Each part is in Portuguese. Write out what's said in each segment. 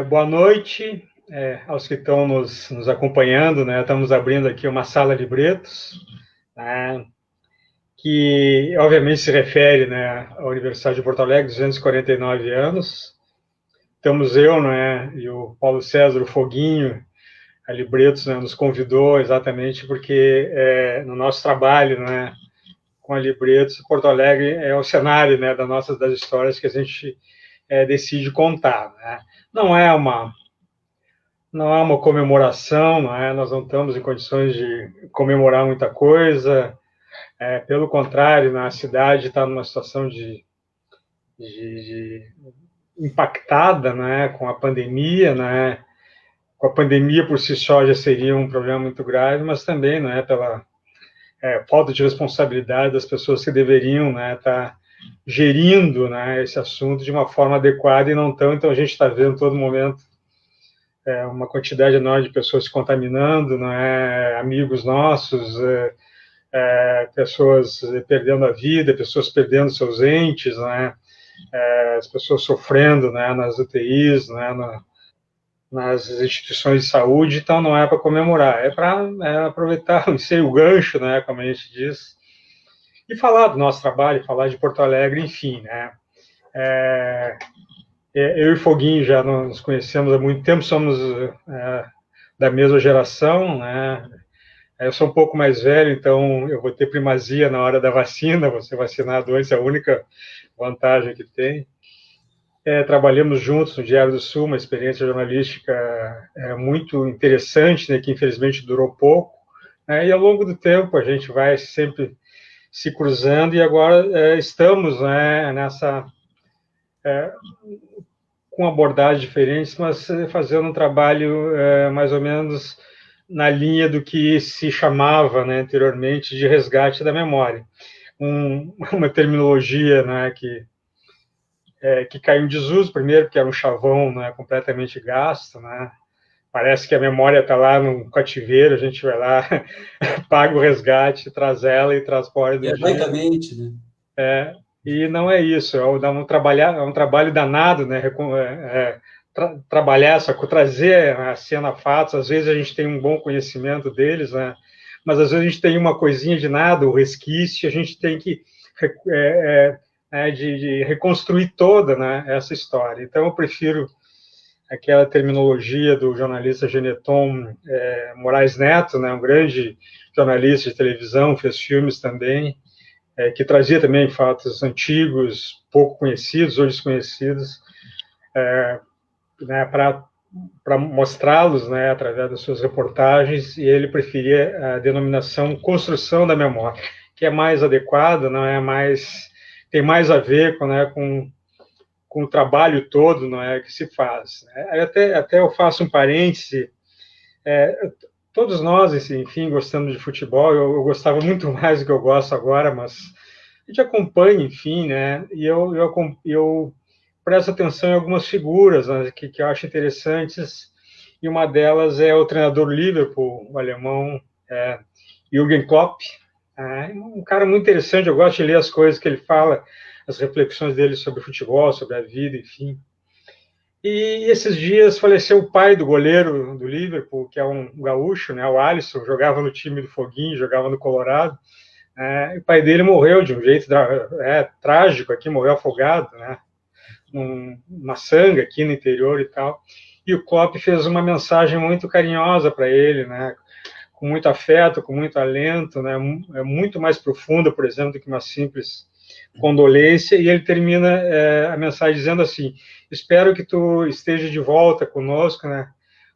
Boa noite aos que estão nos acompanhando, né? Estamos abrindo aqui uma sala de libretos, né? Que obviamente se refere, né, à Universidade de Porto Alegre, 249 anos. Estamos eu, né, e o Paulo César, o Foguinho, a Libretos, né, nos convidou exatamente porque no nosso trabalho, né, com a Libretos, Porto Alegre é o cenário, né, das histórias que a gente decide contar, né? Não é uma Não é uma comemoração, não é? Nós não estamos em condições de comemorar muita coisa. Pelo contrário, a cidade está numa situação de impactada, né, com a pandemia, né? Com a pandemia por si só já seria um problema muito grave, mas também, não é, pela falta de responsabilidade das pessoas que deveriam, né, estar gerindo, né, esse assunto de uma forma adequada e não tão. Então a gente está vendo todo momento uma quantidade enorme de pessoas se contaminando, não é? Amigos nossos, pessoas perdendo a vida, pessoas perdendo seus entes, né? As pessoas sofrendo, né, nas UTIs, né, nas instituições de saúde. Então não é para comemorar, é para aproveitar o gancho, né, como a gente diz, e falar do nosso trabalho, falar de Porto Alegre, enfim, né? É, eu e Foguinho já nos conhecemos há muito tempo, somos da mesma geração, né? Eu sou um pouco mais velho, então eu vou ter primazia na hora da vacina, vou ser vacinado antes, é a única vantagem que tem. Trabalhamos juntos no Diário do Sul, uma experiência jornalística muito interessante, né, que infelizmente durou pouco, né, e ao longo do tempo a gente vai sempre se cruzando e agora estamos, né, com abordagens diferentes, mas fazendo um trabalho mais ou menos na linha do que se chamava, né, anteriormente de resgate da memória. Uma terminologia, né, que caiu em desuso, primeiro, porque era um chavão, né, completamente gasto, né? Parece que a memória está lá no cativeiro, a gente vai lá, paga o resgate, traz ela e transporta do dia. Heroicamente, né? E não é isso, é um trabalho danado, né? Trabalhar trazer a cena fatos. Às vezes a gente tem um bom conhecimento deles, né? Mas às vezes a gente tem uma coisinha de nada, o resquício, a gente tem que de reconstruir toda, né, essa história. Então eu prefiro aquela terminologia do jornalista Geneton Moraes Neto, né, um grande jornalista de televisão, fez filmes também, que trazia também fatos antigos, pouco conhecidos ou desconhecidos, né, para mostrá-los, né, através das suas reportagens, e ele preferia a denominação construção da memória, que é mais adequada, não é mais tem mais a ver com o trabalho todo, não é, que se faz. Até eu faço um parêntese. É, Todos nós, enfim, gostamos de futebol. Eu gostava muito mais do que eu gosto agora, mas a gente acompanha, enfim, né? E eu presto atenção em algumas figuras, né, que eu acho interessantes. E uma delas é o treinador do Liverpool, o alemão Jürgen Klopp. Um cara muito interessante. Eu gosto de ler as coisas que ele fala, as reflexões dele sobre futebol, sobre a vida, enfim. E esses dias faleceu o pai do goleiro do Liverpool, que é um gaúcho, né, o Alisson, jogava no time do Foguinho, jogava no Colorado. O pai dele morreu de um jeito trágico aqui, morreu afogado, né, numa sanga aqui no interior e tal. E o Klopp fez uma mensagem muito carinhosa para ele, né, com muito afeto, com muito alento, né, é muito mais profunda, por exemplo, do que uma simples condolência, e ele termina a mensagem dizendo assim: espero que tu esteja de volta conosco, né,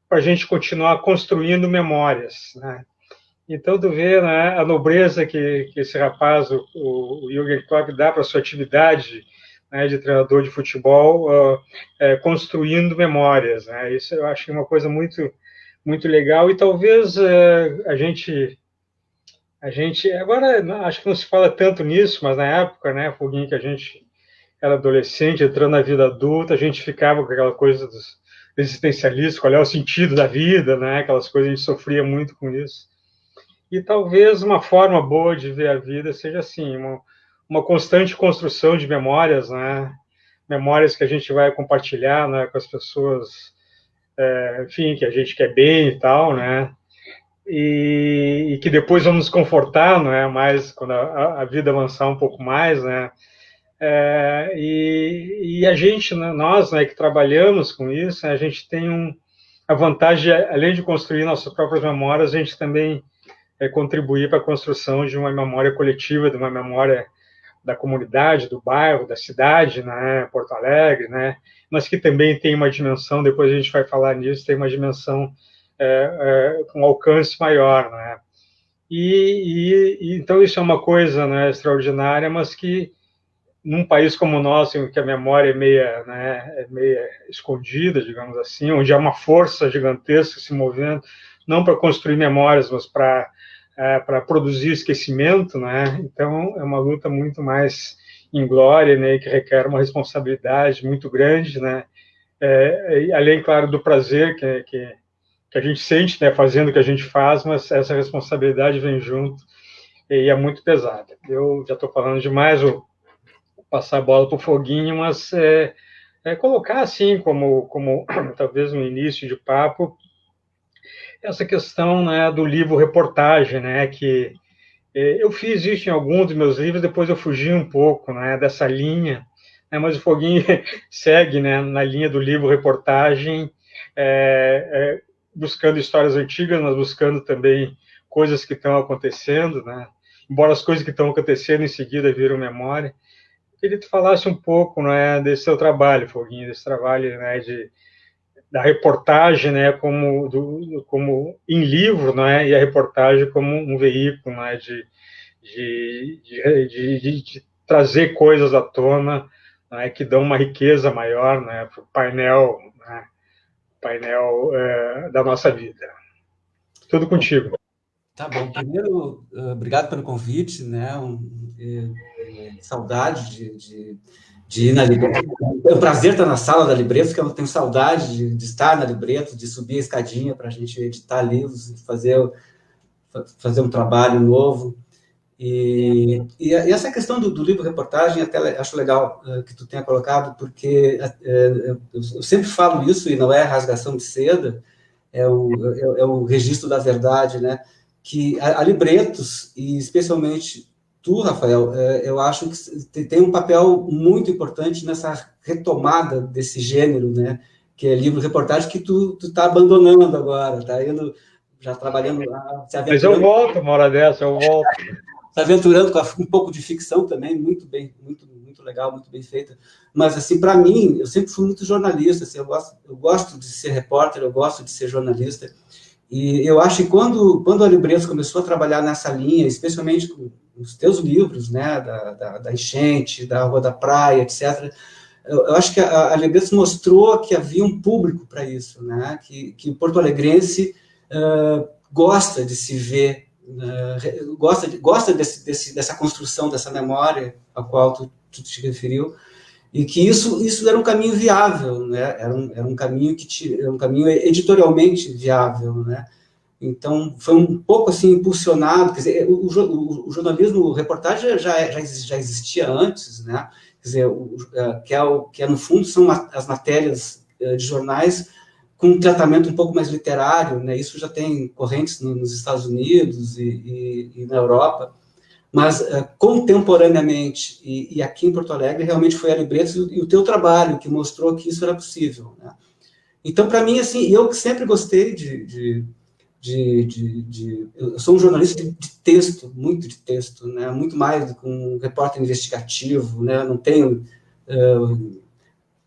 para a gente continuar construindo memórias, né. Então tu vê, né, a nobreza que esse rapaz, o Jürgen Klopp, dá para a sua atividade, né, de treinador de futebol, construindo memórias, né. Isso eu acho uma coisa muito legal, e talvez a gente agora acho que não se fala tanto nisso, mas na época, né, Foguinho, que a gente era adolescente, entrando na vida adulta, a gente ficava com aquela coisa dos existencialistas, qual é o sentido da vida, né? Aquelas coisas, a gente sofria muito com isso. E talvez uma forma boa de ver a vida seja assim, uma constante construção de memórias, né? memórias que a gente vai compartilhar, né, com as pessoas, enfim, que a gente quer bem e tal, né? E que depois vamos nos confortar, não é? Mais quando a vida avançar um pouco mais, né? E a gente, né, nós, né, que trabalhamos com isso, a gente tem a vantagem, além de construir nossas próprias memórias, a gente também contribuir para a construção de uma memória coletiva, de uma memória da comunidade, do bairro, da cidade, né, Porto Alegre, né, mas que também tem uma dimensão, depois a gente vai falar nisso, tem uma dimensão com alcance maior, né. E então isso é uma coisa, né, extraordinária, mas que num país como o nosso, em que a memória é meia escondida, digamos assim, onde há uma força gigantesca se movendo, não para construir memórias, mas para produzir esquecimento, né? Então, é uma luta muito mais inglória, né? Que requer uma responsabilidade muito grande, né? Além, claro, do prazer que a gente sente, né? Fazendo o que a gente faz, mas essa responsabilidade vem junto e é muito pesada. Eu já estou falando demais, vou passar a bola para o Foguinho, mas colocar assim como talvez no início de papo essa questão, né, do livro reportagem, né, que eu fiz isso em alguns dos meus livros, depois eu fugi um pouco, né, dessa linha, né, mas o Foguinho segue, né, na linha do livro reportagem, buscando histórias antigas, mas buscando também coisas que estão acontecendo, né, embora as coisas que estão acontecendo em seguida viram memória. Queria que tu falasse um pouco, né, desse seu trabalho, Foguinho, desse trabalho, né, da reportagem, né, como em livro, né, e a reportagem como um veículo, né, de trazer coisas à tona, né, que dão uma riqueza maior, né, para o painel, né, da nossa vida. Tudo contigo. Tá bom. Primeiro, obrigado pelo convite, né? Saudade de ir na Libreto. É um prazer estar na sala da Libreto, porque eu tenho saudade de estar na Libreto, de subir a escadinha para a gente editar livros e fazer um trabalho novo. E essa questão do livro-reportagem, até acho legal que tu tenha colocado, porque eu sempre falo isso, e não é rasgação de seda, é o registro da verdade, né? Que a Libretos, e especialmente tu, Rafael, eu acho que tem um papel muito importante nessa retomada desse gênero, né? Que é livro-reportagem, que tu tá abandonando agora, tá indo, já trabalhando lá, se aventurando. Mas eu volto uma hora dessa, eu volto. Se aventurando com um pouco de ficção também, muito bem, muito legal, muito bem feita. Mas, assim, para mim, eu sempre fui muito jornalista, assim, eu gosto de ser repórter, eu gosto de ser jornalista, e eu acho que quando a Libretos começou a trabalhar nessa linha, especialmente com os teus livros, né, da enchente, da Rua da Praia, etc., eu acho que a Libretos mostrou que havia um público para isso, né, que o porto-alegrense gosta de se ver, gosta dessa construção, dessa memória a qual tu te referiu, e que isso era um caminho viável, né? Era um caminho era um caminho editorialmente viável, né? Então foi um pouco assim impulsionado, quer dizer, o jornalismo, o reportagem já existia antes, né? Quer dizer, que no fundo são as matérias de jornais com um tratamento um pouco mais literário, né? Isso já tem correntes nos Estados Unidos e na Europa. Mas, contemporaneamente, e aqui em Porto Alegre, realmente foi a Libretos e o teu trabalho que mostrou que isso era possível, né? Então, para mim, assim, eu sempre gostei eu sou um jornalista de texto, muito de texto, né? Muito mais do que um repórter investigativo, né? Não tenho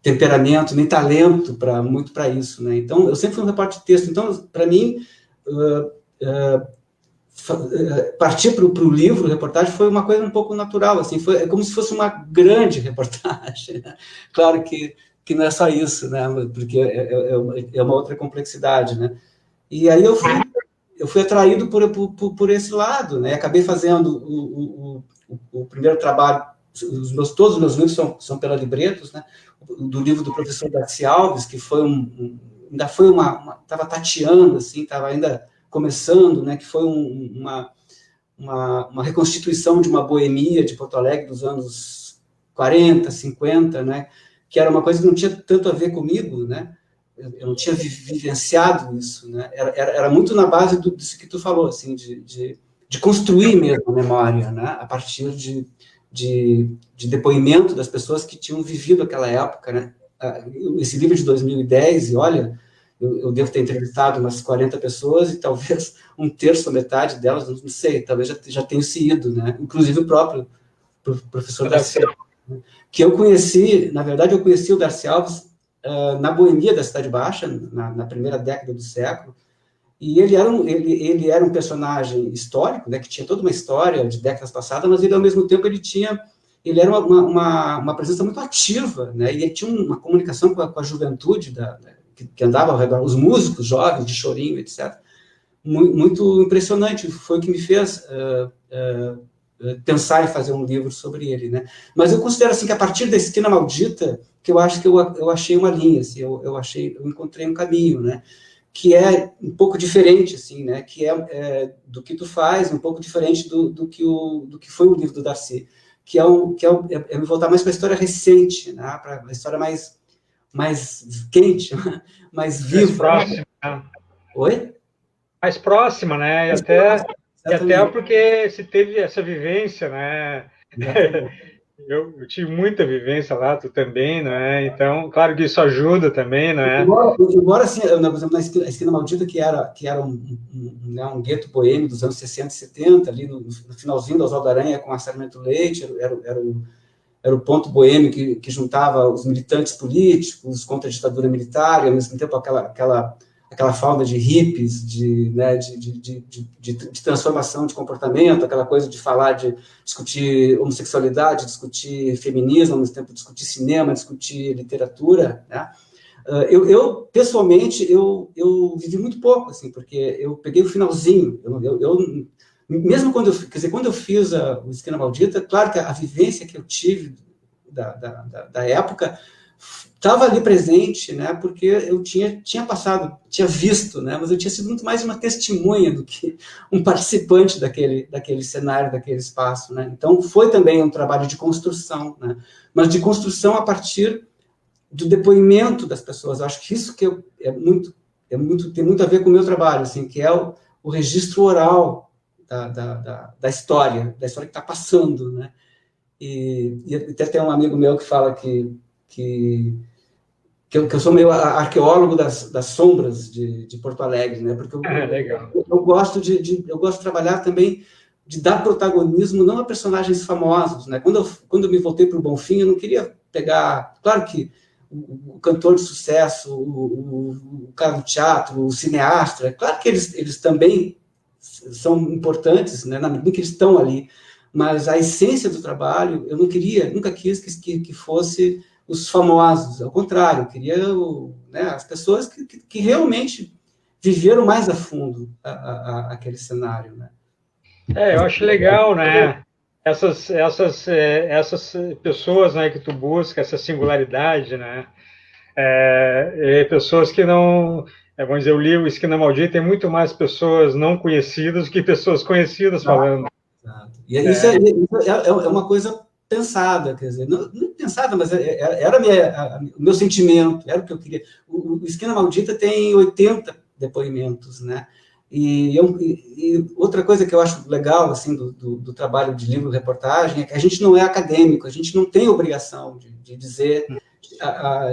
temperamento, nem talento muito para isso, né? Então, eu sempre fui um repórter de texto. Então, para mim, partir para o livro, reportagem, foi uma coisa um pouco natural, assim, é como se fosse uma grande reportagem, né? Claro que não é só isso, né? Porque é uma outra complexidade, né? E aí eu fui atraído por esse lado, né? Acabei fazendo o primeiro trabalho, todos os meus livros são pela Libretos, né? Do livro do professor Darcy Alves, que foi ainda foi estava tateando, assim, estava ainda começando, né, que foi uma reconstituição de uma boemia de Porto Alegre dos anos 40, 50, né, que era uma coisa que não tinha tanto a ver comigo, né? Eu não tinha vivenciado isso, né? Era muito na base disso que tu falou, assim, de construir mesmo a memória, né? A partir de depoimento das pessoas que tinham vivido aquela época, né? Esse livro de 2010, e olha, eu devo ter entrevistado umas 40 pessoas e talvez um terço, metade delas, não sei, talvez já tenham se ido, né? Inclusive o próprio professor Darcy Alves, né? Que eu conheci, na verdade, eu conheci o Darcy Alves na boemia da Cidade Baixa, na primeira década do século, e ele era um personagem histórico, né, que tinha toda uma história de décadas passadas, mas ele, ao mesmo tempo, ele era uma presença muito ativa, né, e ele tinha uma comunicação com a juventude que andava ao redor, os músicos jovens, de chorinho, etc. Muito impressionante, foi o que me fez pensar em fazer um livro sobre ele, né? Mas eu considero assim que a partir da Esquina Maldita, que eu acho que eu achei uma linha, assim, eu encontrei um caminho, né? Que é um pouco diferente, assim, né? Que do que tu faz, um pouco diferente do que foi o livro do Darcy, que é me voltar mais para a história recente, né? Para a história mais quente, mais viva. Mais próxima. Oi? Mais próxima, né? E até porque se teve essa vivência, né? Eu tive muita vivência lá, tu também, né? Então, claro que isso ajuda também, né? Embora assim, por exemplo, na Esquina Maldita, que era um gueto boêmio dos anos 60 e 70, ali no finalzinho do Oswaldo da Aranha com a Sarmento Leite, era o ponto boêmio que juntava os militantes políticos contra a ditadura militar, e ao mesmo tempo aquela fauna de hippies, de transformação de comportamento, aquela coisa de falar, de discutir homossexualidade, discutir feminismo, ao mesmo tempo discutir cinema, discutir literatura, né? Eu pessoalmente, eu vivi muito pouco, assim, porque eu peguei o finalzinho, mesmo quando eu fiz o Esquina Maldita, claro que a vivência que eu tive da época estava ali presente, né, porque eu tinha passado, tinha visto, né, mas eu tinha sido muito mais uma testemunha do que um participante daquele cenário, daquele espaço, né. Então, foi também um trabalho de construção, né, mas de construção a partir do depoimento das pessoas. Eu acho que isso que tem muito a ver com o meu trabalho, assim, que é o registro oral da história que está passando, né. E até tem um amigo meu que fala que eu sou meio arqueólogo das sombras de Porto Alegre, né? Porque eu gosto eu gosto de trabalhar também, de dar protagonismo não a personagens famosos, né? Quando eu me voltei para o Bonfim, eu não queria pegar... Claro que o cantor de sucesso, o cara do teatro, o cineasta, claro que eles também são importantes, né? Na medida que eles estão ali, mas a essência do trabalho, eu nunca quis que fosse os famosos, ao contrário, eu queria, né, as pessoas que realmente viveram mais a fundo aquele cenário, né? Eu acho legal, né? Essas pessoas, né, que tu busca, essa singularidade, né? Pessoas que não... vamos dizer, o livro Esquina Maldita tem muito mais pessoas não conhecidas do que pessoas conhecidas falando. Exato. E isso é uma coisa pensada, quer dizer, não pensada, mas era o meu sentimento, era o que eu queria. O Esquina Maldita tem 80 depoimentos, né? E outra coisa que eu acho legal, assim, do trabalho de livro-reportagem é que a gente não é acadêmico, a gente não tem obrigação de dizer,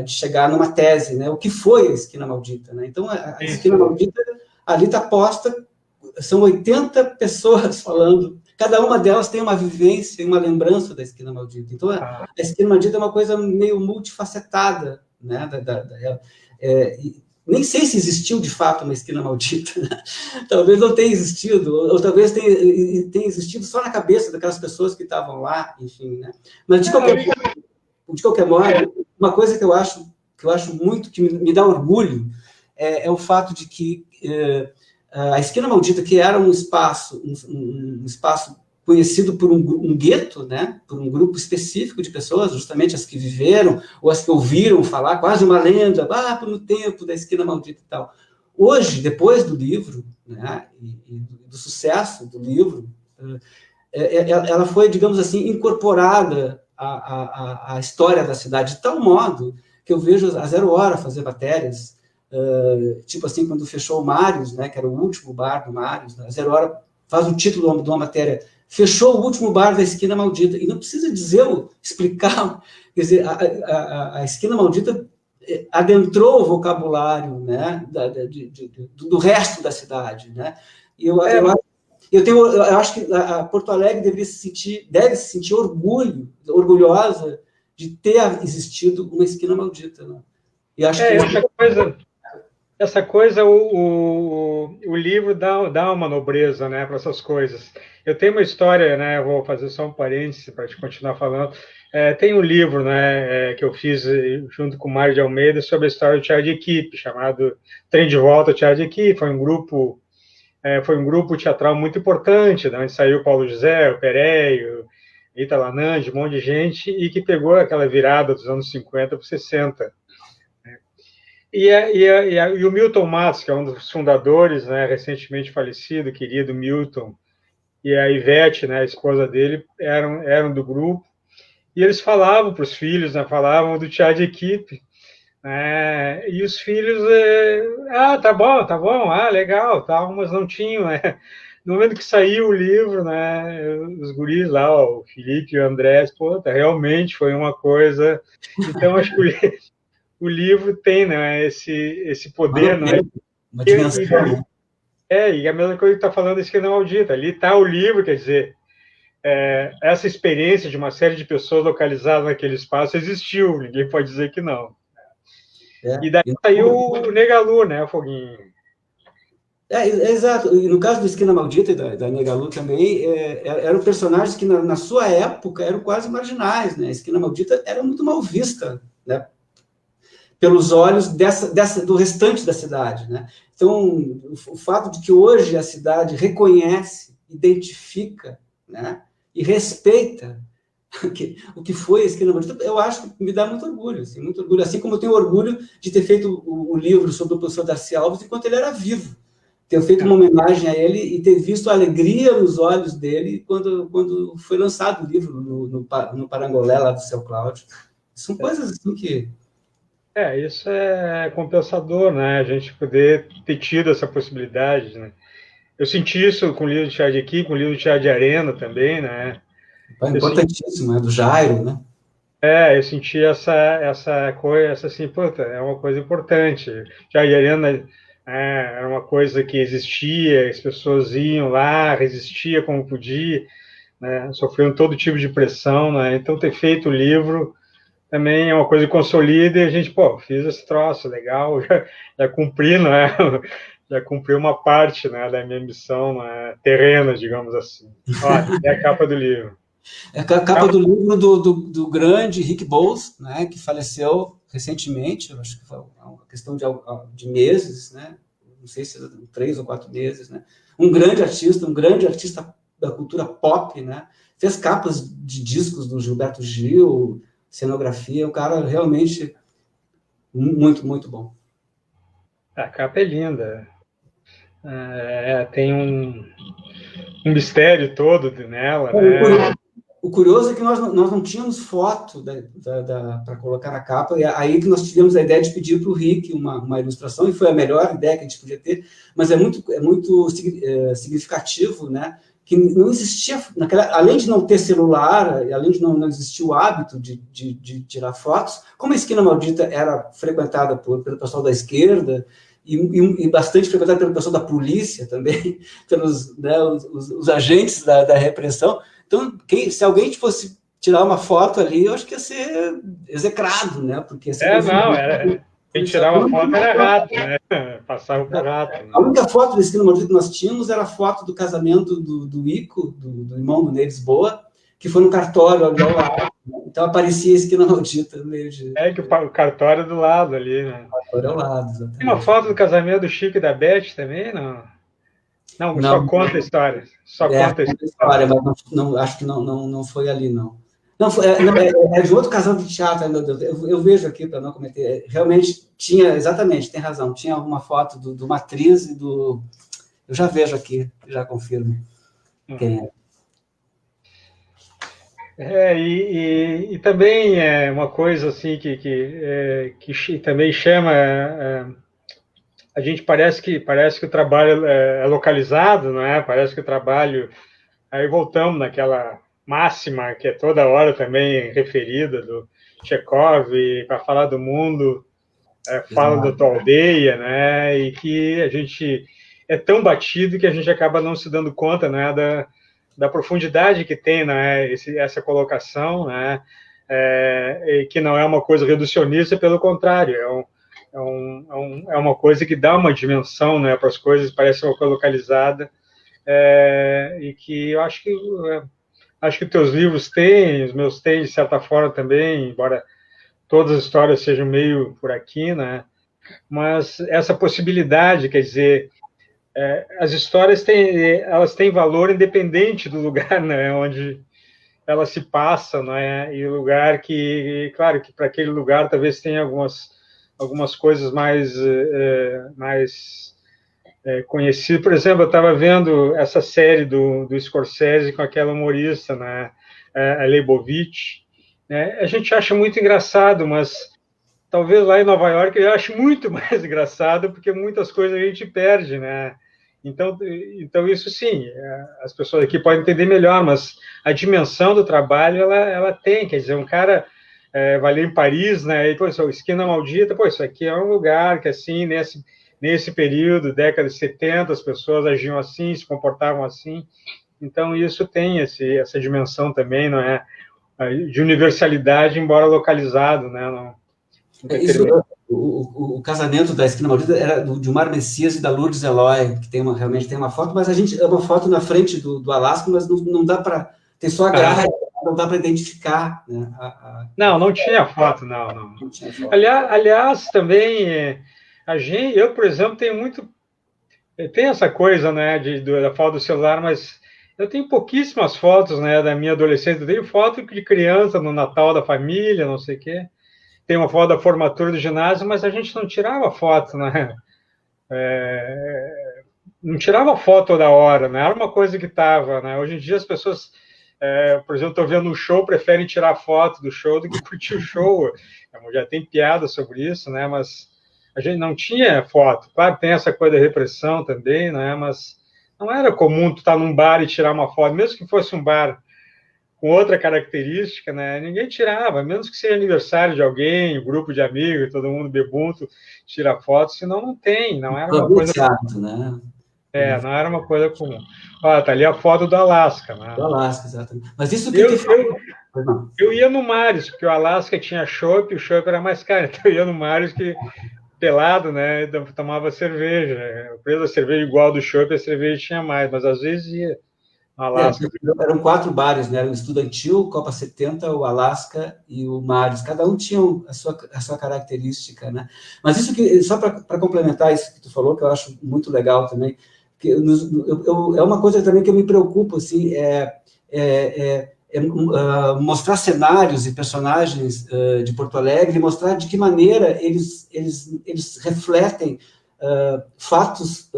de chegar numa tese, né? O que foi a Esquina Maldita, né? Então, a Esquina Maldita, ali está posta, são 80 pessoas falando, cada uma delas tem uma vivência e uma lembrança da Esquina Maldita. Então, a Esquina Maldita é uma coisa meio multifacetada, né? Nem sei se existiu, de fato, uma Esquina Maldita. Né? Talvez não tenha existido, ou talvez tenha existido só na cabeça daquelas pessoas que estavam lá, enfim. Né? Mas, de qualquer modo, uma coisa que eu acho muito, que me dá orgulho, é o fato de que a Esquina Maldita, que era um espaço conhecido por um gueto, né, por um grupo específico de pessoas, justamente as que viveram, ou as que ouviram falar, quase uma lenda, no tempo da Esquina Maldita e tal. Hoje, depois do livro, né, e do sucesso do livro, ela foi, digamos assim, incorporada a história da cidade, de tal modo que eu vejo a Zero Hora fazer matérias, tipo assim, quando fechou o Mários, né, que era o último bar do Mários, né, a Zero Hora faz o título de uma matéria, fechou o último bar da Esquina Maldita, e não precisa explicar, quer dizer, a Esquina Maldita adentrou o vocabulário, né, do resto da cidade, né, e eu acho que a Porto Alegre deve se sentir orgulhosa de ter existido uma Esquina Maldita, né? E acho que essa coisa o livro dá uma nobreza, né, para essas coisas. Eu tenho uma história, né, eu vou fazer só um parêntese para te continuar falando. Tem um livro, né, que eu fiz junto com o Mário de Almeida sobre a história do Teatro de Equipe, chamado Trem de Volta ao Teatro de Equipe. Foi um grupo teatral muito importante, de onde saiu o Paulo José, o Pereio, Rita Lanange, um monte de gente, e que pegou aquela virada dos anos 50 para 60. E o Milton Matos, que é um dos fundadores, né, recentemente falecido, querido Milton, e a Ivete, né, a esposa dele, eram do grupo, e eles falavam para os filhos, né, falavam do teatro de equipe, né, e os filhos, tá bom, legal, tal, mas não tinham, né. No momento que saiu o livro, né, os guris lá, o Felipe e o André, realmente foi uma coisa. Então, acho que o livro tem, né, esse poder, né? Uma dimensão, né? E a mesma coisa que está falando da Esquina Maldita. Ali está o livro, quer dizer, essa experiência de uma série de pessoas localizadas naquele espaço existiu, ninguém pode dizer que não. E daí saiu o Negalu, né, Foguinho? Exato. E no caso do Esquina Maldita e da Negalu também, eram personagens que na sua época eram quase marginais, né? A Esquina Maldita era muito mal vista, né, pelos olhos do restante da cidade, né? Então, o fato de que hoje a cidade reconhece, identifica, né, e respeita o que foi a Esquina Maldita, eu acho que me dá muito orgulho, assim como eu tenho orgulho de ter feito o livro sobre o professor Darcy Alves enquanto ele era vivo, ter feito uma homenagem a ele e ter visto a alegria nos olhos dele quando foi lançado o livro no Parangolé, lá do Seu Cláudio. São coisas assim que... Isso é compensador, né? A gente poder ter tido essa possibilidade, né? Eu senti isso com o livro de teatro de equipe, com o livro de teatro de arena também, né? É importantíssimo, né? Do Jairo, né? Eu senti essa coisa, assim, puta, é uma coisa importante. Teatro de arena era uma coisa que existia, as pessoas iam lá, resistia como podia, né? Sofriam todo tipo de pressão, né? Então, ter feito o livro também é uma coisa que consolida e a gente, fiz esse troço, legal, já cumpri, né? Já cumpri uma parte, né, da minha missão, né, terrena, digamos assim. Olha, é a capa do livro. É a capa do livro do grande Rick Bowles, né, que faleceu recentemente, eu acho que foi uma questão de meses, né? Não sei se 3 ou 4 meses, né? Um grande artista da cultura pop, né? Fez capas de discos do Gilberto Gil, cenografia, um cara realmente muito, muito bom. A capa é linda. Tem um mistério todo nela, né? O curioso é que nós não tínhamos foto para colocar na capa, e aí que nós tivemos a ideia de pedir para o Rick uma ilustração, e foi a melhor ideia que a gente podia ter, mas é muito significativo, né, que não existia, além de não ter celular, além de não existir o hábito de tirar fotos, como a Esquina Maldita era frequentada pelo pessoal da esquerda, e bastante frequentada pelo pessoal da polícia também, pelos, né, os agentes da repressão. Então, se alguém fosse tirar uma foto ali, eu acho que ia ser execrado, né? Porque quem tirava foto era rato, né? Passava por rato. Né? A única foto da Esquina Maldita que nós tínhamos era a foto do casamento do Ico, do irmão do Ney Lisboa, que foi no cartório ali ao lado. Então aparecia a Esquina Maldita no meio de... que o cartório é do lado ali, né? O cartório ao lado, exatamente. Tem uma foto do casamento do Chico e da Beth também, não? Não, só conta a história. Conta a história, mas não, acho que não foi ali, não. Não, é de outro casal de teatro, meu Deus. Eu vejo aqui, para não cometer. Realmente tinha, exatamente, tem razão. Tinha uma foto de uma atriz e do... Eu já vejo aqui, já confirmo quem é. E também é uma coisa assim que também chama a gente parece que o trabalho é localizado, não é? Parece que o trabalho aí voltamos naquela máxima que é toda hora também referida do Chekhov para falar do mundo, fala da tua aldeia, né? E que a gente é tão batido que a gente acaba não se dando conta, né, da profundidade que tem, né, essa colocação, né, e que não é uma coisa reducionista, pelo contrário, é uma coisa que dá uma dimensão, né, para as coisas, parece uma coisa localizada, e que eu acho que teus livros têm, os meus têm, de certa forma também, embora todas as histórias sejam meio por aqui, né, mas essa possibilidade, quer dizer, as histórias elas têm valor independente do lugar, né, onde elas se passam, né, e o lugar que, claro, que para aquele lugar talvez tenha algumas coisas mais conhecidas. Por exemplo, eu estava vendo essa série do Scorsese com aquela humorista, né, a Leibovitch, né, a gente acha muito engraçado, mas talvez lá em Nova York eu acho muito mais engraçado, porque muitas coisas a gente perde, né? Então isso sim, as pessoas aqui podem entender melhor, mas a dimensão do trabalho ela tem, quer dizer, um cara vai ali em Paris, né? E, pô, Esquina Maldita, pô, isso aqui é um lugar que assim, nesse período, década de 70, as pessoas agiam assim, se comportavam assim. Então isso tem essa dimensão também, não é? De universalidade, embora localizado, né? Não Isso, o casamento da Esquina Maldita era do Gilmar Messias e da Lourdes Eloy, que realmente tem uma foto, mas a gente é uma foto na frente do Alasca, mas não dá para, tem só a grade, não dá para identificar, né, Não tinha foto, não. Não tinha foto. Aliás, também eu, por exemplo, tenho essa coisa, né, da foto do celular, mas eu tenho pouquíssimas fotos, né, da minha adolescência. Eu tenho foto de criança no Natal da família, não sei o quê. Tem uma foto da formatura do ginásio, mas a gente não tirava foto, né? Não tirava foto toda hora, né? Era uma coisa que estava, né? Hoje em dia as pessoas, por exemplo, estou vendo um show, preferem tirar foto do show do que curtir o show. Já tem piada sobre isso, né? Mas a gente não tinha foto. Claro, tem essa coisa da repressão também, né? Mas não era comum tu estar num bar e tirar uma foto, mesmo que fosse um bar com outra característica, né? Ninguém tirava, menos que seja aniversário de alguém, um grupo de amigos, todo mundo bebunto, tira foto, senão não tem, não era uma coisa. Teatro, né? Não era uma coisa comum. Olha, tá ali a foto do Alasca, né? Do Alasca, exatamente. Mas isso que eu ia no Mares, porque o Alasca tinha chopp, o chopp era mais caro, então eu ia no Mares que pelado, né? Tomava cerveja. O preço da cerveja igual do chopp, a cerveja tinha mais, mas às vezes ia. Alasca. Eram 4 bares, né? O Estudantil, Copa 70, o Alasca e o Mares. Cada um tinha a sua característica, né? Mas isso que, só para complementar isso que tu falou, que eu acho muito legal também, que é uma coisa também que eu me preocupo, assim, mostrar cenários e personagens de Porto Alegre, mostrar de que maneira eles refletem fatos,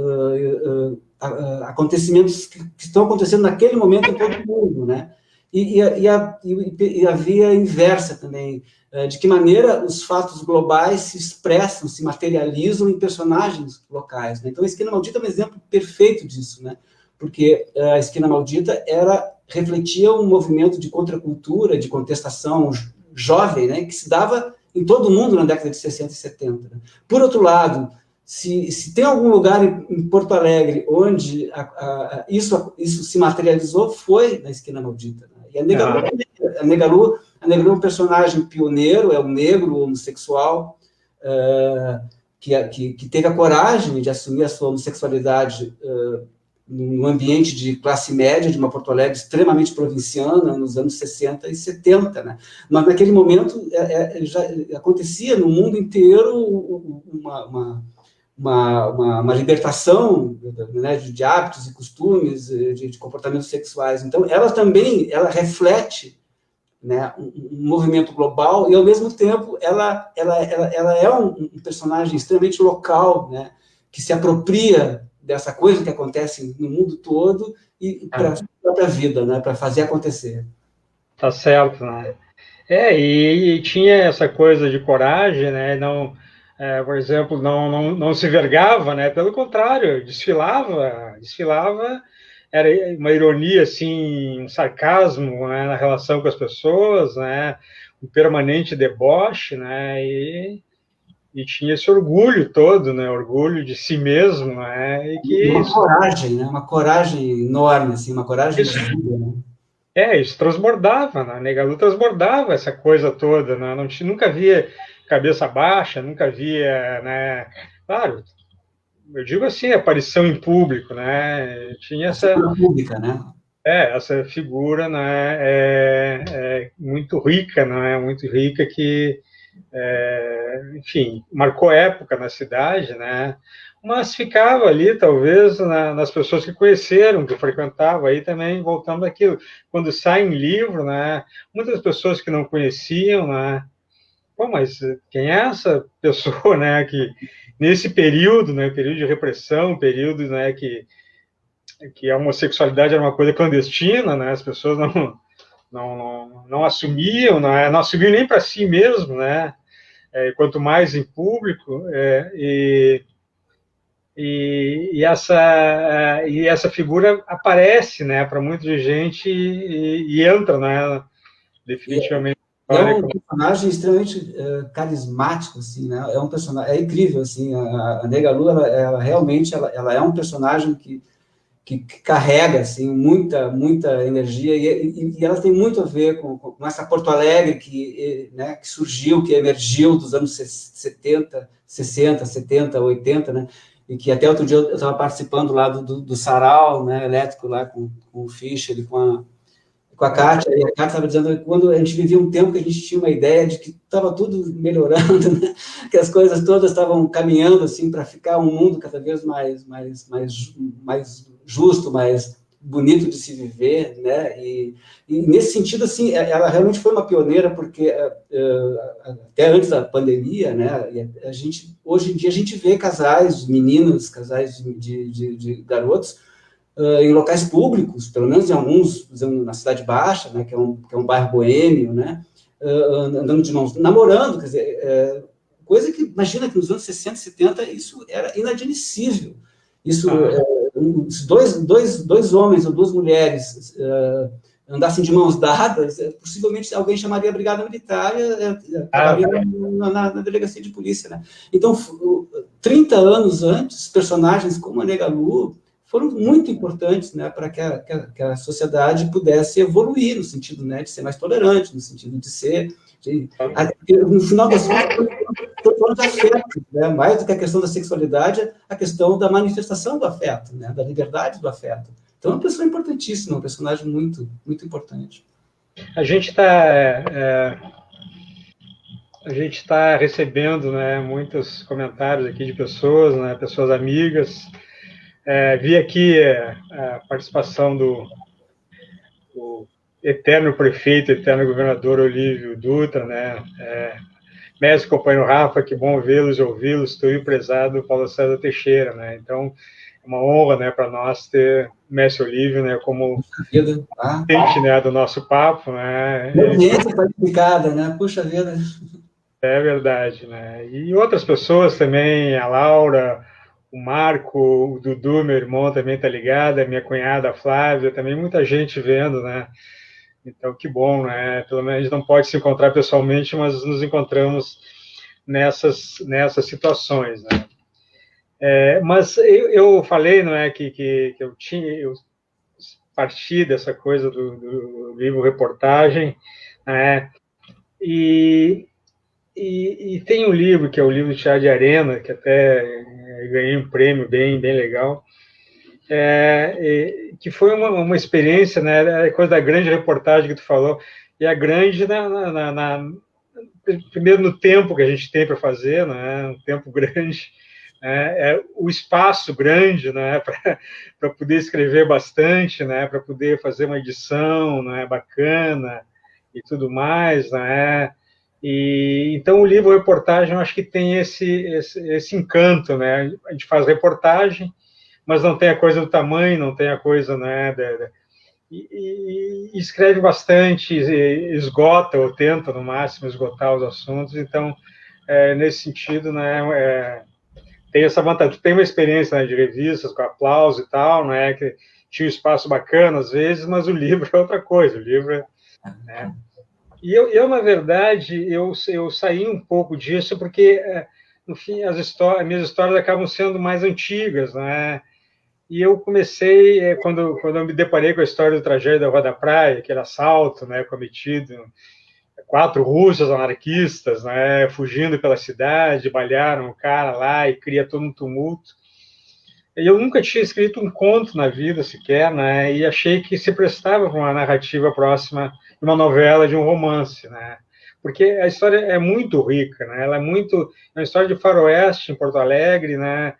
acontecimentos que estão acontecendo naquele momento em todo o mundo, né? E a via inversa também, de que maneira os fatos globais se expressam, se materializam em personagens locais, né? Então, a Esquina Maldita é um exemplo perfeito disso, né? Porque a Esquina Maldita refletia um movimento de contracultura, de contestação jovem, né? Que se dava em todo o mundo na década de 60 e 70. Né? Por outro lado, se tem algum lugar em Porto Alegre onde isso se materializou, foi na Esquina Maldita. Né? E a Negalu é um personagem pioneiro, é um negro homossexual que teve a coragem de assumir a sua homossexualidade num ambiente de classe média, de uma Porto Alegre extremamente provinciana, nos anos 60 e 70. Né? Mas, naquele momento, já acontecia no mundo inteiro uma libertação, né, de hábitos e costumes, de comportamentos sexuais. Então, ela reflete, né, um movimento global e, ao mesmo tempo, ela é um personagem extremamente local, né, que se apropria dessa coisa que acontece no mundo todo e para a própria vida, né, para fazer acontecer. Tá certo, né? E tinha essa coisa de coragem, né? Não, por exemplo, não se vergava, né? Pelo contrário, desfilava, era uma ironia, assim, um sarcasmo, né? Na relação com as pessoas, né? Um permanente deboche, né? E tinha esse orgulho todo, né? Orgulho de si mesmo, né? E que uma coragem, né? Uma coragem enorme, assim, uma coragem de vida, né? isso transbordava, né? A Negalu transbordava essa coisa toda, né? Não, nunca via cabeça baixa, nunca via, né? Claro, eu digo assim, aparição em público, né? Tinha A figura pública, né? essa figura, né? Muito rica, né? Muito rica que, enfim, marcou época na cidade, né? Mas ficava ali, talvez, nas pessoas que conheceram, que frequentavam, aí também voltando àquilo. Quando sai em livro, né? Muitas pessoas que não conheciam, né? Pô, mas quem é essa pessoa, né? Que nesse período, né? Período de repressão, período, né? Que a homossexualidade era uma coisa clandestina, né? As pessoas não assumiam, não assumiam nem para si mesmo, né? Quanto mais em público, essa figura aparece, né, para muita gente e entra, né, definitivamente. É um personagem extremamente carismático, assim, né? É um personagem, é incrível, assim. A Negalu, ela realmente, ela é um personagem que carrega, assim, muita energia e ela tem muito a ver com essa Porto Alegre né, que surgiu, que emergiu dos anos 70, 60, 70, 80, né? E que até outro dia eu estava participando lá do sarau, né, elétrico lá com o Fischer e com a Kátia, e a Kátia estava dizendo que quando a gente vivia um tempo que a gente tinha uma ideia de que estava tudo melhorando, né? Que as coisas todas estavam caminhando assim para ficar um mundo cada vez mais justo, mais bonito de se viver, né? E nesse sentido, assim, ela realmente foi uma pioneira, porque até antes da pandemia, né? A gente, hoje em dia a gente vê casais, meninos, casais de garotos em locais públicos, pelo menos em alguns, na Cidade Baixa, né, que é um bairro boêmio, né, andando de mãos, namorando, quer dizer, coisa que, imagina que nos anos 60, 70, isso era inadmissível. Isso, dois homens ou duas mulheres andassem de mãos dadas, possivelmente alguém chamaria a brigada militar e acabaria na delegacia de polícia, né? Então, 30 anos antes, personagens como a Negalu foram muito importantes, né, para que a sociedade pudesse evoluir no sentido, né, de ser mais tolerante, no sentido de ser, no final das contas, de afeto, né, mais do que a questão da sexualidade, a questão da manifestação do afeto, né, da liberdade do afeto. Então, é uma pessoa importantíssima, um personagem muito, muito importante. A gente está recebendo, né, muitos comentários aqui de pessoas, né, pessoas amigas. Vi aqui a participação do eterno prefeito, eterno governador Olívio Dutra, né? Mestre companheiro Rafa, que bom vê-los e ouvi-los, tu e o prezado Paulo César Teixeira, né? Então, é uma honra, né, para nós ter o mestre Olívio, né, como gente, né, do nosso papo, né? Gente qualificada, né? Puxa vida. É verdade, né? E outras pessoas também, a Laura, o Marco, o Dudu, meu irmão, também está ligado, a minha cunhada, a Flávia, também muita gente vendo, né? Então, que bom, né? Pelo menos a gente não pode se encontrar pessoalmente, mas nos encontramos nessas situações, né? Mas eu falei, não é, que eu parti dessa coisa do livro reportagem, né? E tem um livro, que é o livro de Chá de Arena, que até ganhei um prêmio bem legal, que foi uma experiência, né, coisa da grande reportagem que tu falou, e a grande, primeiro no tempo que a gente tem para fazer, né, um tempo grande, o espaço grande, né, para poder escrever bastante, né, para poder fazer uma edição, né, bacana e tudo mais, né. E então o livro reportagem, eu acho que tem esse encanto, né? A gente faz reportagem, mas não tem a coisa do tamanho, não tem a coisa, né, e escreve bastante, esgota, ou tenta, no máximo, esgotar os assuntos. Então, nesse sentido, né, tem essa vantagem. Tem uma experiência, né, de revistas com aplauso e tal, né, que tinha um espaço bacana às vezes, mas o livro é outra coisa. O livro, né? E eu na verdade, eu saí um pouco disso porque, no fim, as minhas histórias acabam sendo mais antigas, né? E eu comecei, quando eu me deparei com a história do trajeto da Rua da Praia, aquele assalto, né, cometido, 4 russos anarquistas, né, fugindo pela cidade, balearam o cara lá e cria todo um tumulto. E eu nunca tinha escrito um conto na vida sequer, né, e achei que se prestava para uma narrativa próxima de uma novela, de um romance, né, porque a história é muito rica, né, ela é uma história de faroeste em Porto Alegre, né,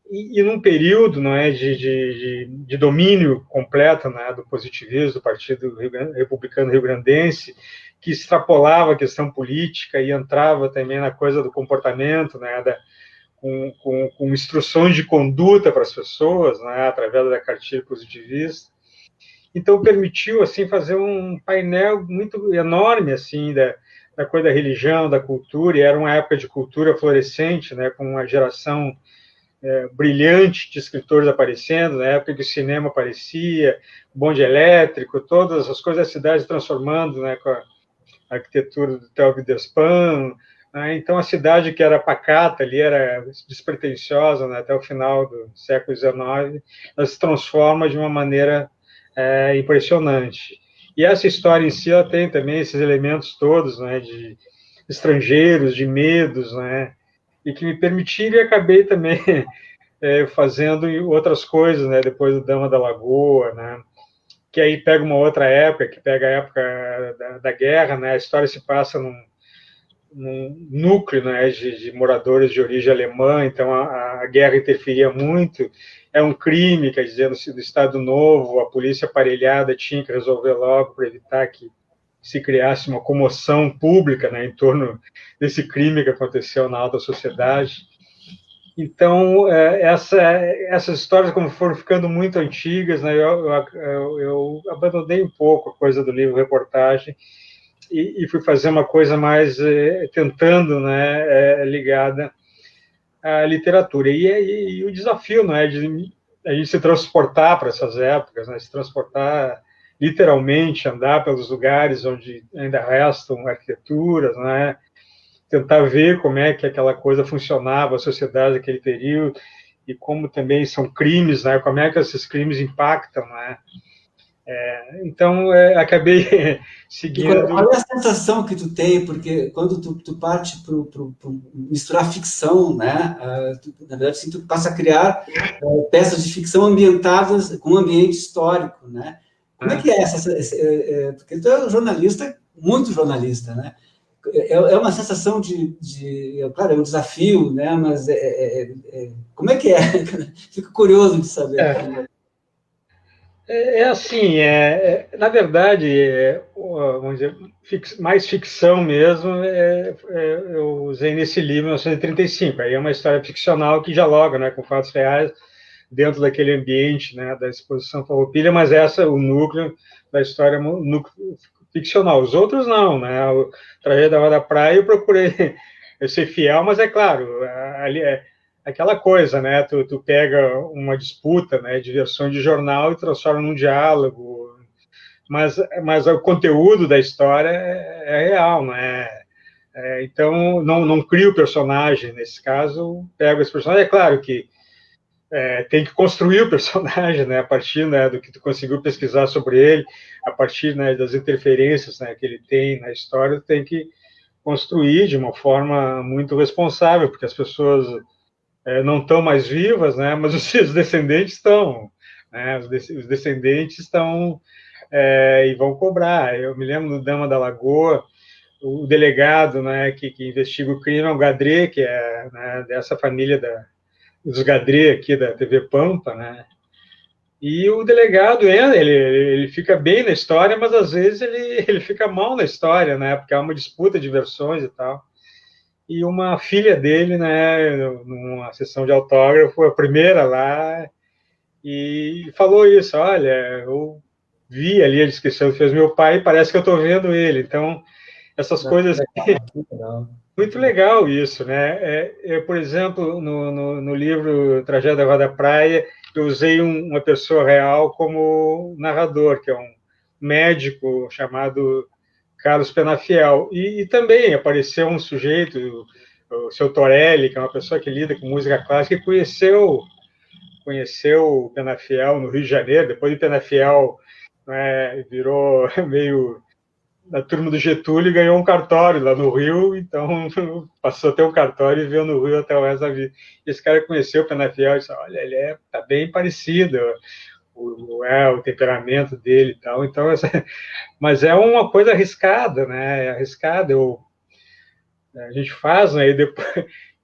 e num período, não é, de domínio completo, né, do positivismo, do Partido Republicano Rio-Grandense, que extrapolava a questão política e entrava também na coisa do comportamento, né, com instruções de conduta para as pessoas, né, através da cartilha positivista. Então permitiu assim fazer um painel muito enorme assim da coisa da religião, da cultura, e era uma época de cultura florescente, né, com uma geração brilhante de escritores aparecendo, na época que o cinema aparecia, bonde elétrico, todas as coisas da cidade se transformando, né, com a arquitetura do Theo Witherspoon, né, então a cidade que era pacata ali, era despretensiosa, né, até o final do século XIX, ela se transforma de uma maneira impressionante. E essa história em si, ela tem também esses elementos todos, né, de estrangeiros, de medos, né, e que me permitiram, e acabei também fazendo outras coisas, né, depois do Dama da Lagoa, né, que aí pega uma outra época, que pega a época da guerra, né, a história se passa num núcleo, né, de moradores de origem alemã, então a guerra interferia muito, é um crime, quer dizer, no Estado Novo, a polícia aparelhada tinha que resolver logo para evitar que se criasse uma comoção pública, né, em torno desse crime que aconteceu na alta sociedade. Então, essas histórias, como foram ficando muito antigas, né, eu abandonei um pouco a coisa do livro-reportagem e fui fazer uma coisa mais tentando, né, ligada à literatura. E o desafio, né, de a gente se transportar para essas épocas, né, se transportar literalmente, andar pelos lugares onde ainda restam arquiteturas, né, tentar ver como é que aquela coisa funcionava, a sociedade daquele período, e como também são crimes, né, como é que esses crimes impactam, né. Então, acabei seguindo... Qual é a sensação que tu tem? Porque quando tu parte para misturar ficção, né? Na verdade, assim, tu passa a criar peças de ficção ambientadas com um ambiente histórico, né? Como é que é porque tu é um jornalista, muito jornalista, né? É uma sensação claro, é um desafio, né? Mas como é que é? Fico curioso de saber. Assim, na verdade, vamos dizer, mais ficção mesmo, eu usei nesse livro, 1935. Aí é uma história ficcional que dialoga, né, com fatos reais, dentro daquele ambiente, né, da exposição Farroupilha, mas o núcleo da história, o núcleo ficcional. Os outros não, né, o Trajeto da Rua da Praia eu procurei ser fiel, mas é claro, ali aquela coisa, né? Tu pega uma disputa, né, de versões de jornal e transforma num diálogo, mas o conteúdo da história é real, né? Então não crio o personagem nesse caso, pego esse personagem. É claro que tem que construir o personagem, né, a partir, né, do que tu conseguiu pesquisar sobre ele, a partir, né, das interferências, né, que ele tem na história, tu tem que construir de uma forma muito responsável, porque as pessoas não estão mais vivas, né? Mas os descendentes estão, né? Os descendentes estão e vão cobrar. Eu me lembro do Dama da Lagoa, o delegado, né, que investiga o crime é o Gadré, que é, né, dessa família dos Gadré aqui da TV Pampa, né? E o delegado, ele fica bem na história, mas às vezes ele fica mal na história, né? Porque há uma disputa de versões e tal. E uma filha dele, né, numa sessão de autógrafo, a primeira lá, e falou isso: olha, eu vi ali a descrição que fez meu pai, e parece que eu estou vendo ele. Então, essas coisas... Legal. Muito legal isso, né? Por exemplo, no livro Tragédia da Rua da Praia, eu usei uma pessoa real como narrador, que é um médico chamado Carlos Penafiel. E também apareceu um sujeito, o seu Torelli, que é uma pessoa que lida com música clássica, e conheceu o Penafiel no Rio de Janeiro. Depois de Penafiel, né, virou meio da turma do Getúlio e ganhou um cartório lá no Rio, então passou a ter um cartório e veio no Rio até o resto da vida. E esse cara conheceu o Penafiel e disse, olha, ele tá bem parecido, o temperamento dele e tal, então, mas é uma coisa arriscada, né, arriscada, a gente faz, né,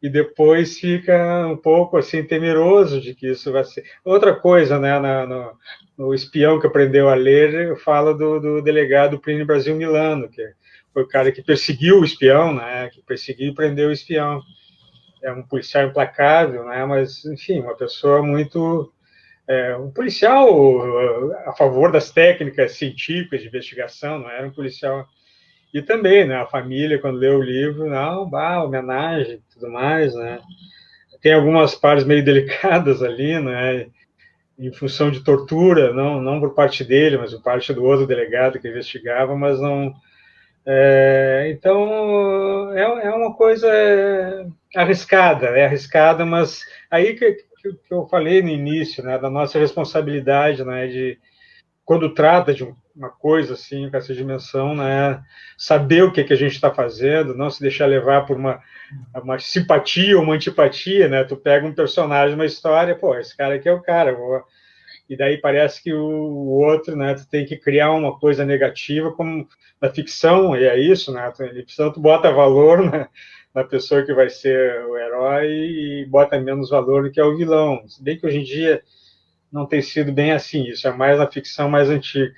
e depois fica um pouco, assim, temeroso de que isso vai ser... Outra coisa, né, no Espião que aprendeu a ler, fala do delegado Plínio Brasil Milano, que foi o cara que perseguiu o espião, né, que perseguiu e prendeu o espião. É um policial implacável, né, mas, enfim, uma pessoa muito... um policial a favor das técnicas científicas de investigação, não era um policial... E também, né, a família, quando lê o livro, não, homenagem e tudo mais, né. Tem algumas partes meio delicadas ali, né, em função de tortura, não por parte dele, mas por parte do outro delegado que investigava, mas não... então, é uma coisa arriscada, mas aí que eu falei no início, né, da nossa responsabilidade, né, de quando trata de uma coisa assim, com essa dimensão, né, saber o que a gente está fazendo, não se deixar levar por uma simpatia ou uma antipatia, né, tu pega um personagem, uma história, pô, esse cara aqui é o cara, e daí parece que o outro, né, tu tem que criar uma coisa negativa, como na ficção, e é isso, né, na ficção tu bota valor, né, na pessoa que vai ser o herói e bota menos valor do que é o vilão, se bem que hoje em dia não tem sido bem assim, isso é mais na ficção mais antiga.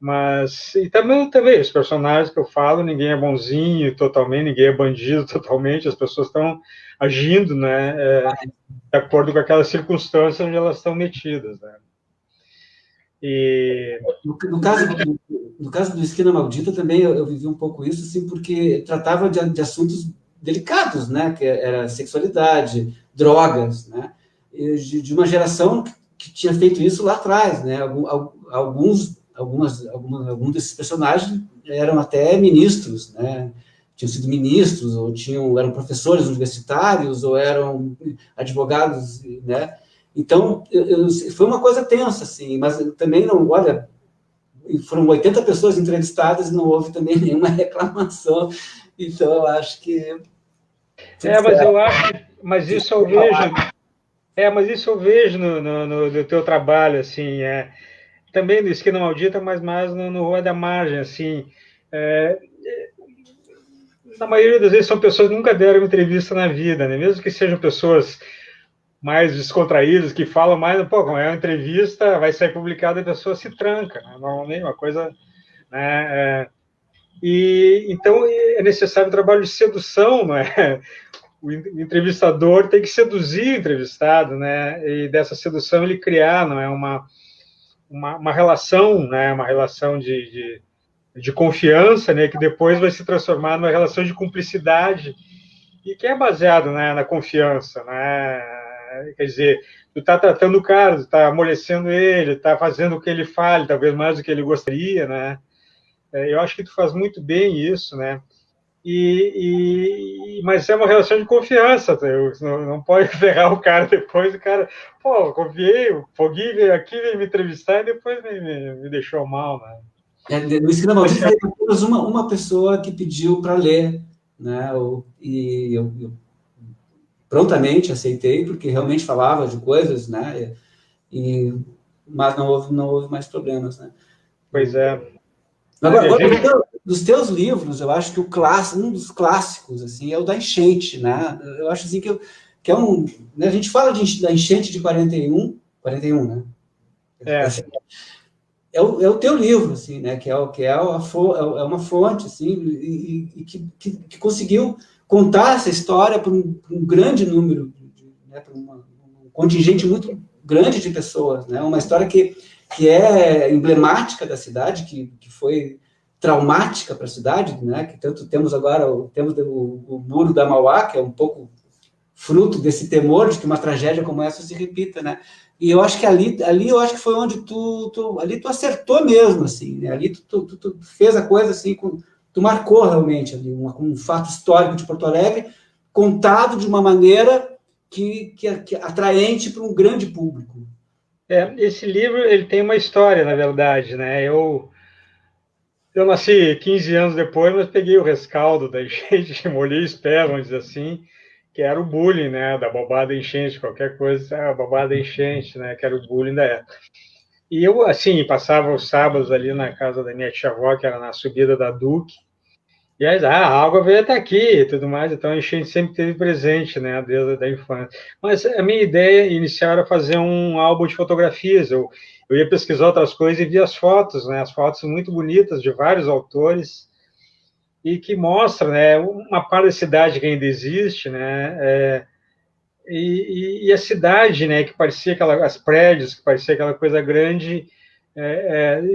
Mas, e também os personagens que eu falo, ninguém é bonzinho totalmente, ninguém é bandido totalmente, as pessoas estão agindo, né, de acordo com aquelas circunstâncias onde elas estão metidas, né. E... No caso do Esquina Maldita também eu vivi um pouco isso, assim, porque tratava de assuntos delicados, né, que era sexualidade, drogas, né, de uma geração que tinha feito isso lá atrás, né, alguns desses personagens eram até ministros, né, tinham sido ministros, ou eram professores universitários, ou eram advogados, né, então foi uma coisa tensa, assim, mas também não, olha, foram 80 pessoas entrevistadas e não houve também nenhuma reclamação, então eu acho que... mas isso eu vejo... mas isso eu vejo no teu trabalho, assim, também no Esquina Maldita, mas mais no Rua da Margem, assim, na maioria das vezes são pessoas que nunca deram entrevista na vida, né? Mesmo que sejam pessoas mais descontraídas, que falam mais, pô, como é uma entrevista, vai ser publicada, a pessoa se tranca, né? Normalmente uma coisa, né? E então é necessário um trabalho de sedução, né? O entrevistador tem que seduzir o entrevistado, né? E dessa sedução ele criar, não é uma relação, né? Uma relação de confiança, né? Que depois vai se transformar numa relação de cumplicidade e que é baseado, né, na confiança, né? Quer dizer, tu tá tratando o cara, tu tá amolecendo ele, tá fazendo o que ele fale, talvez mais do que ele gostaria, né? Eu acho que tu faz muito bem isso, né? Mas é uma relação de confiança, não pode ferrar o cara depois, o cara, pô, confiei, o Foguinho veio aqui, veio me entrevistar e depois me deixou mal, né? No Esquina Maldita teve apenas uma pessoa que pediu para ler, né? E eu prontamente aceitei, porque realmente falava de coisas, né? Mas não houve mais problemas, né? Pois é. Agora dos teus livros, eu acho que um dos clássicos, assim, é o da enchente, né? Eu acho assim que é um... Né? A gente fala da enchente de 41, né? É o teu livro, assim, né? Que é uma fonte, assim, e que conseguiu contar essa história para um grande número, né? Para um contingente muito grande de pessoas, né? Uma história que que é emblemática da cidade, que foi traumática para a cidade, né? Que tanto temos agora, temos o muro da Mauá, que é um pouco fruto desse temor de que uma tragédia como essa se repita, né? E eu acho que ali eu acho que foi onde ali tu acertou mesmo, assim, né? Ali tu fez a coisa assim, tu marcou realmente ali um fato histórico de Porto Alegre, contado de uma maneira que é atraente para um grande público. Esse livro ele tem uma história, na verdade, né? Eu nasci 15 anos depois, mas peguei o rescaldo da enchente, molhei os pés, vamos dizer assim, que era o bullying, né? Da bobada enchente, qualquer coisa, a bobada enchente, né? Que era o bullying da época. E eu, assim, passava os sábados ali na casa da minha tia-avó, que era na subida da Duque, e aí, a água veio até aqui e tudo mais, então a enchente sempre teve presente, né, desde a infância. Mas a minha ideia inicial era fazer um álbum de fotografias. Eu ia pesquisar outras coisas e via as fotos, né, as fotos muito bonitas de vários autores e que mostram, né, uma parte da cidade que ainda existe, né, e a cidade, né, que parecia as prédios, que parecia aquela coisa grande,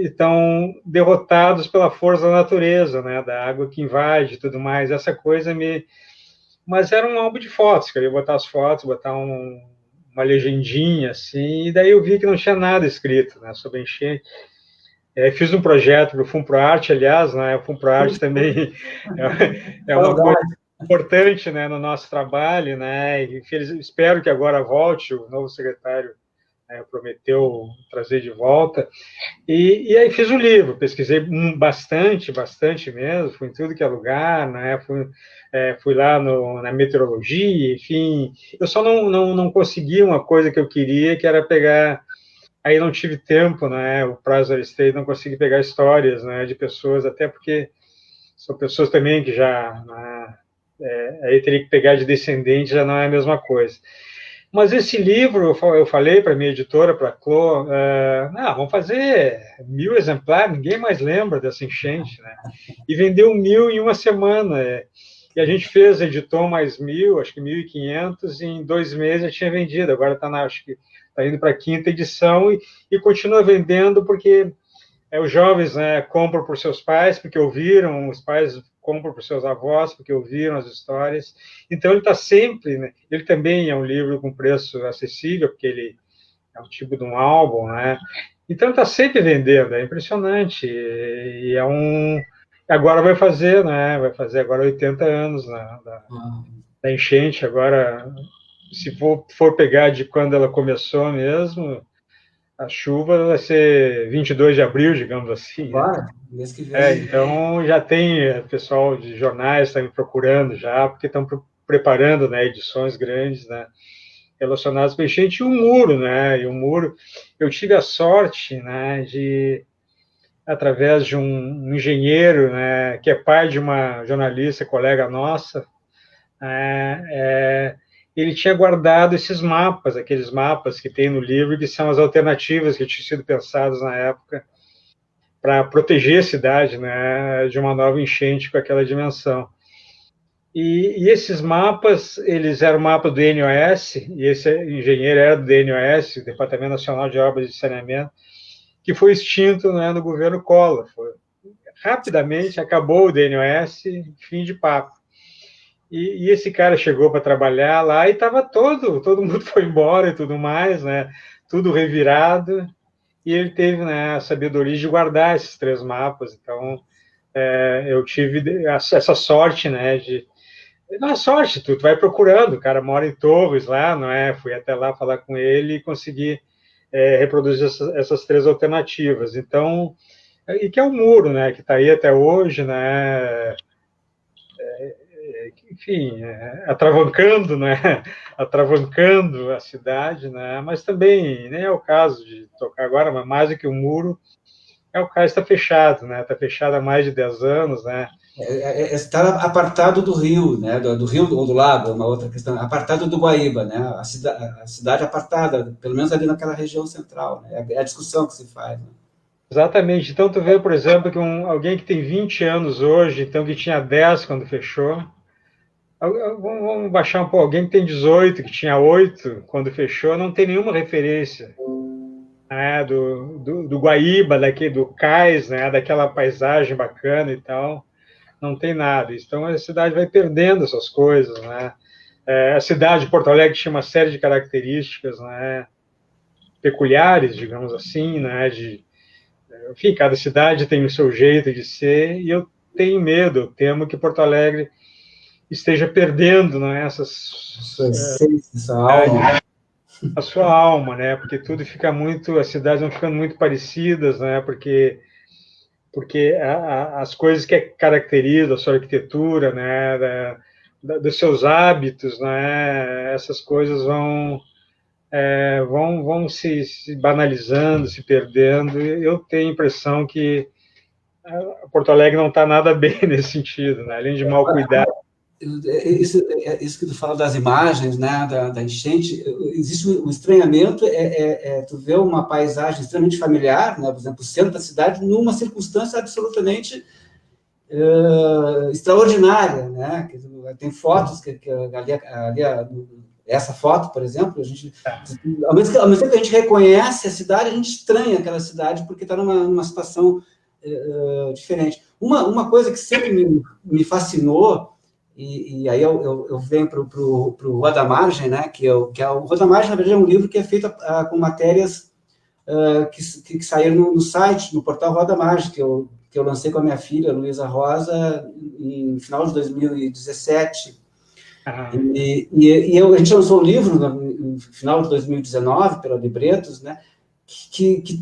estão derrotados pela força da natureza, né, da água que invade e tudo mais. Essa coisa me. Mas era um álbum de fotos, queria botar as fotos, botar uma legendinha assim, e daí eu vi que não tinha nada escrito, né, sobre enchente. Fiz um projeto para o FUNPROARTE, aliás, né, o FUNPROARTE também é uma coisa importante, né, no nosso trabalho, né, e espero que agora volte o novo secretário, prometeu trazer de volta, e aí fiz um livro, pesquisei bastante mesmo, fui em tudo que é lugar, né, fui lá na meteorologia, enfim, eu só não consegui uma coisa que eu queria, que era pegar. Aí não tive tempo, né? O prazo era estreito, não consegui pegar histórias, né, de pessoas, até porque são pessoas também que já, né, aí teria que pegar de descendente, já não é a mesma coisa. Mas esse livro, eu falei para a minha editora, para a Clô, vamos fazer 1.000 exemplares, ninguém mais lembra dessa enchente, né? E vendeu 1.000 em uma semana. E a gente editou mais 1.000, acho que 1.500, e em 2 meses já tinha vendido. Agora acho que está indo para a 5ª edição e continua vendendo porque os jovens, né, compram por seus pais, porque ouviram, os pais compram por seus avós, porque ouviram as histórias. Então, ele está sempre, né, ele também é um livro com preço acessível, porque ele é um tipo de um álbum, né? Então, está sempre vendendo, é impressionante. E agora vai fazer, né? Vai fazer agora 80 anos, né, da enchente. Agora, se for pegar de quando ela começou mesmo, a chuva vai ser 22 de abril, digamos assim. Agora, mês que vem. Então já tem pessoal de jornais está me procurando já, porque estão preparando, né, edições grandes, né, relacionadas com a enchente, e o muro, né, e o muro. Eu tive a sorte, né, de, através de um engenheiro, né, que é pai de uma jornalista, colega nossa, ele tinha guardado esses mapas, aqueles mapas que tem no livro, que são as alternativas que tinham sido pensadas na época para proteger a cidade, né, de uma nova enchente com aquela dimensão. E esses mapas, eles eram mapas do DNOS, e esse engenheiro era do DNOS, o Departamento Nacional de Obras de Saneamento, que foi extinto, né, no governo Collor. Rapidamente acabou o DNOS, fim de papo. E esse cara chegou para trabalhar lá e estava todo mundo foi embora e tudo mais, né? Tudo revirado. E ele teve, né, a sabedoria de guardar esses 3 mapas. Então, eu tive essa sorte, né? Não é sorte, tu vai procurando. O cara mora em Torres lá, não é? Fui até lá falar com ele e consegui reproduzir essas 3 alternativas. Então, e que é o muro, né? Que está aí até hoje, né? Enfim, atravancando, né? Atravancando a cidade, né? Mas também nem é o caso de tocar agora, mas mais do que o muro, o caso está fechado, né? Está fechado há mais de 10 anos, né? Está apartado do rio, né? Do rio ou do lago, é uma outra questão. Apartado do Guaíba, né? A cidade apartada, pelo menos ali naquela região central, né? É a discussão que se faz. Né? Exatamente. Então, tu vê, por exemplo, que alguém que tem 20 anos hoje, então que tinha 10 quando fechou, vamos baixar um pouco, alguém que tem 18, que tinha 8 quando fechou, não tem nenhuma referência. né, do Guaíba, do cais, né, daquela paisagem bacana e tal, não tem nada. Então a cidade vai perdendo essas coisas, né? A cidade de Porto Alegre tinha uma série de características, né, peculiares, digamos assim, né, enfim, cada cidade tem o seu jeito de ser, e eu tenho medo, eu temo que Porto Alegre esteja perdendo, né, Sua essência, sua alma. A sua alma, né, porque tudo fica muito, as cidades vão ficando muito parecidas, né, porque as coisas que caracterizam a sua arquitetura, né, dos seus hábitos, né, essas coisas vão se banalizando, se perdendo. Eu tenho a impressão que Porto Alegre não está nada bem nesse sentido, né? Além de mal cuidado. Isso que tu fala das imagens, né, da enchente, existe o estranhamento, tu vê uma paisagem extremamente familiar, né, por exemplo, o centro da cidade, numa circunstância absolutamente extraordinária, né, tem fotos que ali essa foto, por exemplo, a gente, ao mesmo tempo que a gente reconhece a cidade, a gente estranha aquela cidade porque está numa situação diferente. Uma coisa que sempre me fascinou, e aí eu venho para o Rua da Margem, né, que é o Rua da Margem, na verdade, é um livro que é feito com matérias que saíram no site, no portal Rua da Margem, que eu lancei com a minha filha, Luísa Rosa, em final de 2017. A gente lançou um livro no final de 2019, pela Libretos, né, que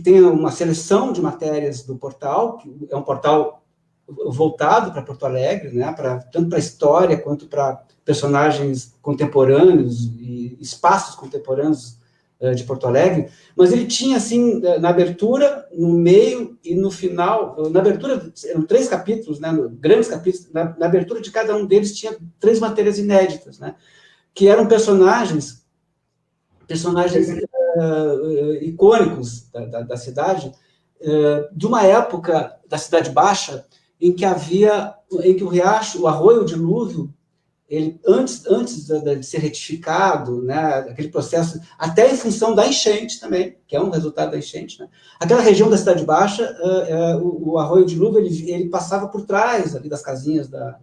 tem uma seleção de matérias do portal, que é um portal voltado para Porto Alegre, né, tanto para a história quanto para personagens contemporâneos e espaços contemporâneos de Porto Alegre, mas ele tinha, assim, na abertura, no meio e no final, na abertura, eram 3 capítulos, né, grandes capítulos, na abertura de cada um deles tinha 3 matérias inéditas, né, que eram personagens icônicos da cidade, de uma época da Cidade Baixa, em que o riacho, o arroio dilúvio, ele, antes de ser retificado, né, aquele processo, até em função da enchente também, que é um resultado da enchente, né, aquela região da Cidade Baixa, o arroio dilúvio, ele passava por trás ali das casinhas da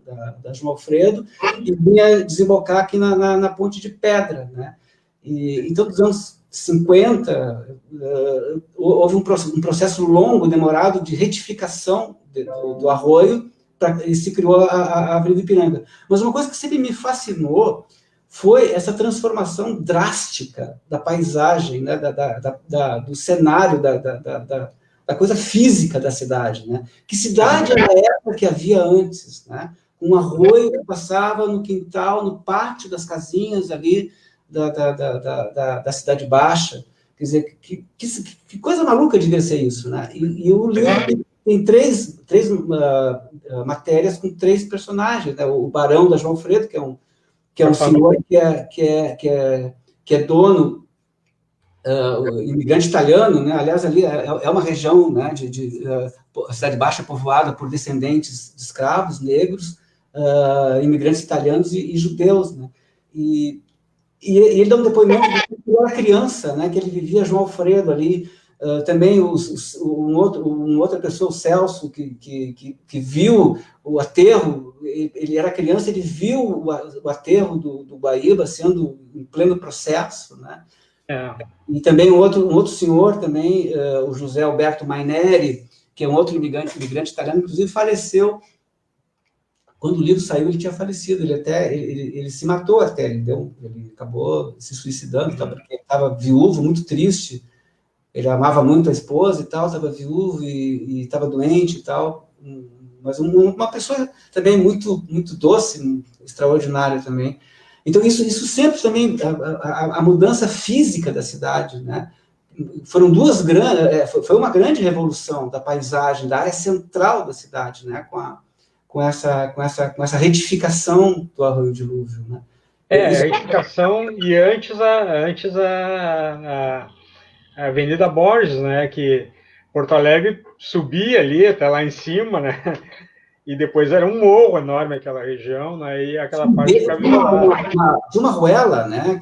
João Alfredo e vinha desembocar aqui na Ponte de Pedra, né, e então, nos anos 50, houve um processo longo, demorado, de retificação do arroio, e se criou a Avenida Ipiranga. Mas uma coisa que sempre me fascinou foi essa transformação drástica da paisagem, né, do cenário, da coisa física da cidade. Né? Que cidade era essa que havia antes? Né? Um arroio que passava no quintal, no pátio das casinhas ali da Cidade Baixa. Quer dizer, que coisa maluca devia ser isso. Né? E o livro tem três matérias com 3 personagens, né? O Barão da João Alfredo, que é um senhor que é dono, imigrante italiano, né? Aliás, ali é uma região, né, a Cidade Baixa povoada por descendentes de escravos negros, imigrantes italianos e judeus, né? E ele dá um depoimento de que ele era criança, né, que ele vivia João Alfredo ali. Também outra pessoa, o Celso, que viu o aterro, ele era criança, ele viu o aterro do Guaíba sendo em pleno processo, né? E também um outro senhor, também, o José Alberto Maineri, que é um outro imigrante italiano, inclusive faleceu. Quando o livro saiu, ele tinha falecido, ele se matou até, ele acabou se suicidando, porque ele estava viúvo, muito triste. Ele amava muito a esposa e tal, estava viúvo e estava doente e tal, mas uma pessoa também muito, muito doce, extraordinária também. Então, isso sempre também, a mudança física da cidade, né? Foram foi uma grande revolução da paisagem, da área central da cidade, né? Com essa retificação do arroio dilúvio, né? Retificação, e antes a Avenida Borges, né, que Porto Alegre subia ali até lá em cima, né, e depois era um morro enorme aquela região, né, e aquela parte ficava de uma ruela, né,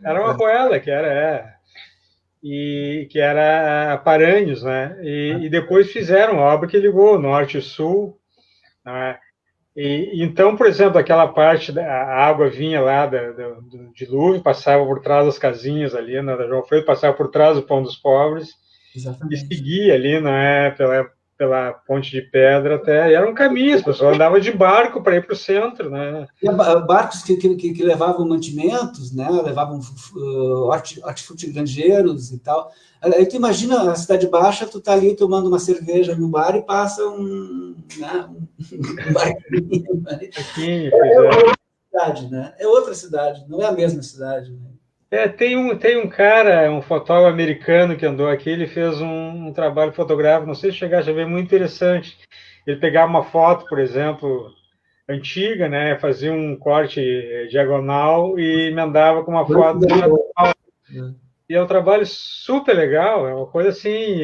era uma ruela que era, e que era Paranhos, né? E depois fizeram a obra que ligou o Norte e o Sul, né? E então, por exemplo, aquela parte a água vinha lá do dilúvio, passava por trás das casinhas ali, né, da João Alfredo, passava por trás do Pão dos Pobres e Exatamente. seguia ali, né, pela ponte de pedra até. E era um caminho, as pessoas andavam de barco para ir para o centro, né? E barcos que levavam mantimentos, né? Levavam hortifrutigranjeiros e tal. Aí tu imagina a Cidade Baixa, tu tá ali tomando uma cerveja no bar e passa né, um barquinho. Aqui, É pois é. outra cidade, né? É outra cidade, não é a mesma cidade. Né? Tem um cara, um fotógrafo americano que andou aqui, ele fez um trabalho fotográfico, não sei se chegaste a ver, muito interessante. Ele pegava uma foto, por exemplo, antiga, né, fazia um corte diagonal e emendava com uma foto atual. E é um trabalho super legal, é uma coisa assim.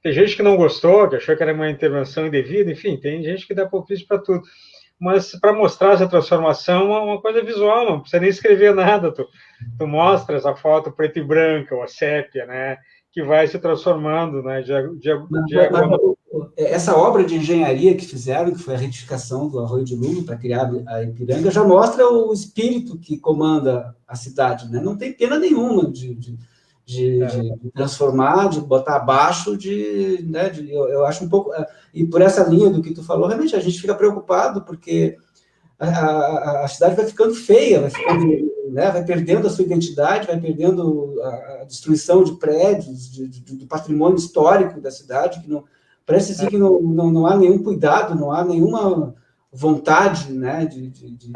Tem gente que não gostou, que achou que era uma intervenção indevida, enfim, tem gente que dá palpite para tudo. Mas para mostrar essa transformação é uma coisa visual, não precisa nem escrever nada. Tu mostras a foto preta e branca, ou a sépia, né, que vai se transformando, né, essa obra de engenharia que fizeram, que foi a retificação do Arroio de Lume para criar a Ipiranga, já mostra o espírito que comanda a cidade, né? Não tem pena nenhuma de transformar, de botar abaixo, né, eu acho um pouco... E por essa linha do que tu falou, realmente a gente fica preocupado, porque a cidade vai ficando feia, né, vai perdendo a sua identidade, vai perdendo a destruição de prédios, do patrimônio histórico da cidade, que não, parece assim que não há nenhum cuidado, não há nenhuma vontade, né, de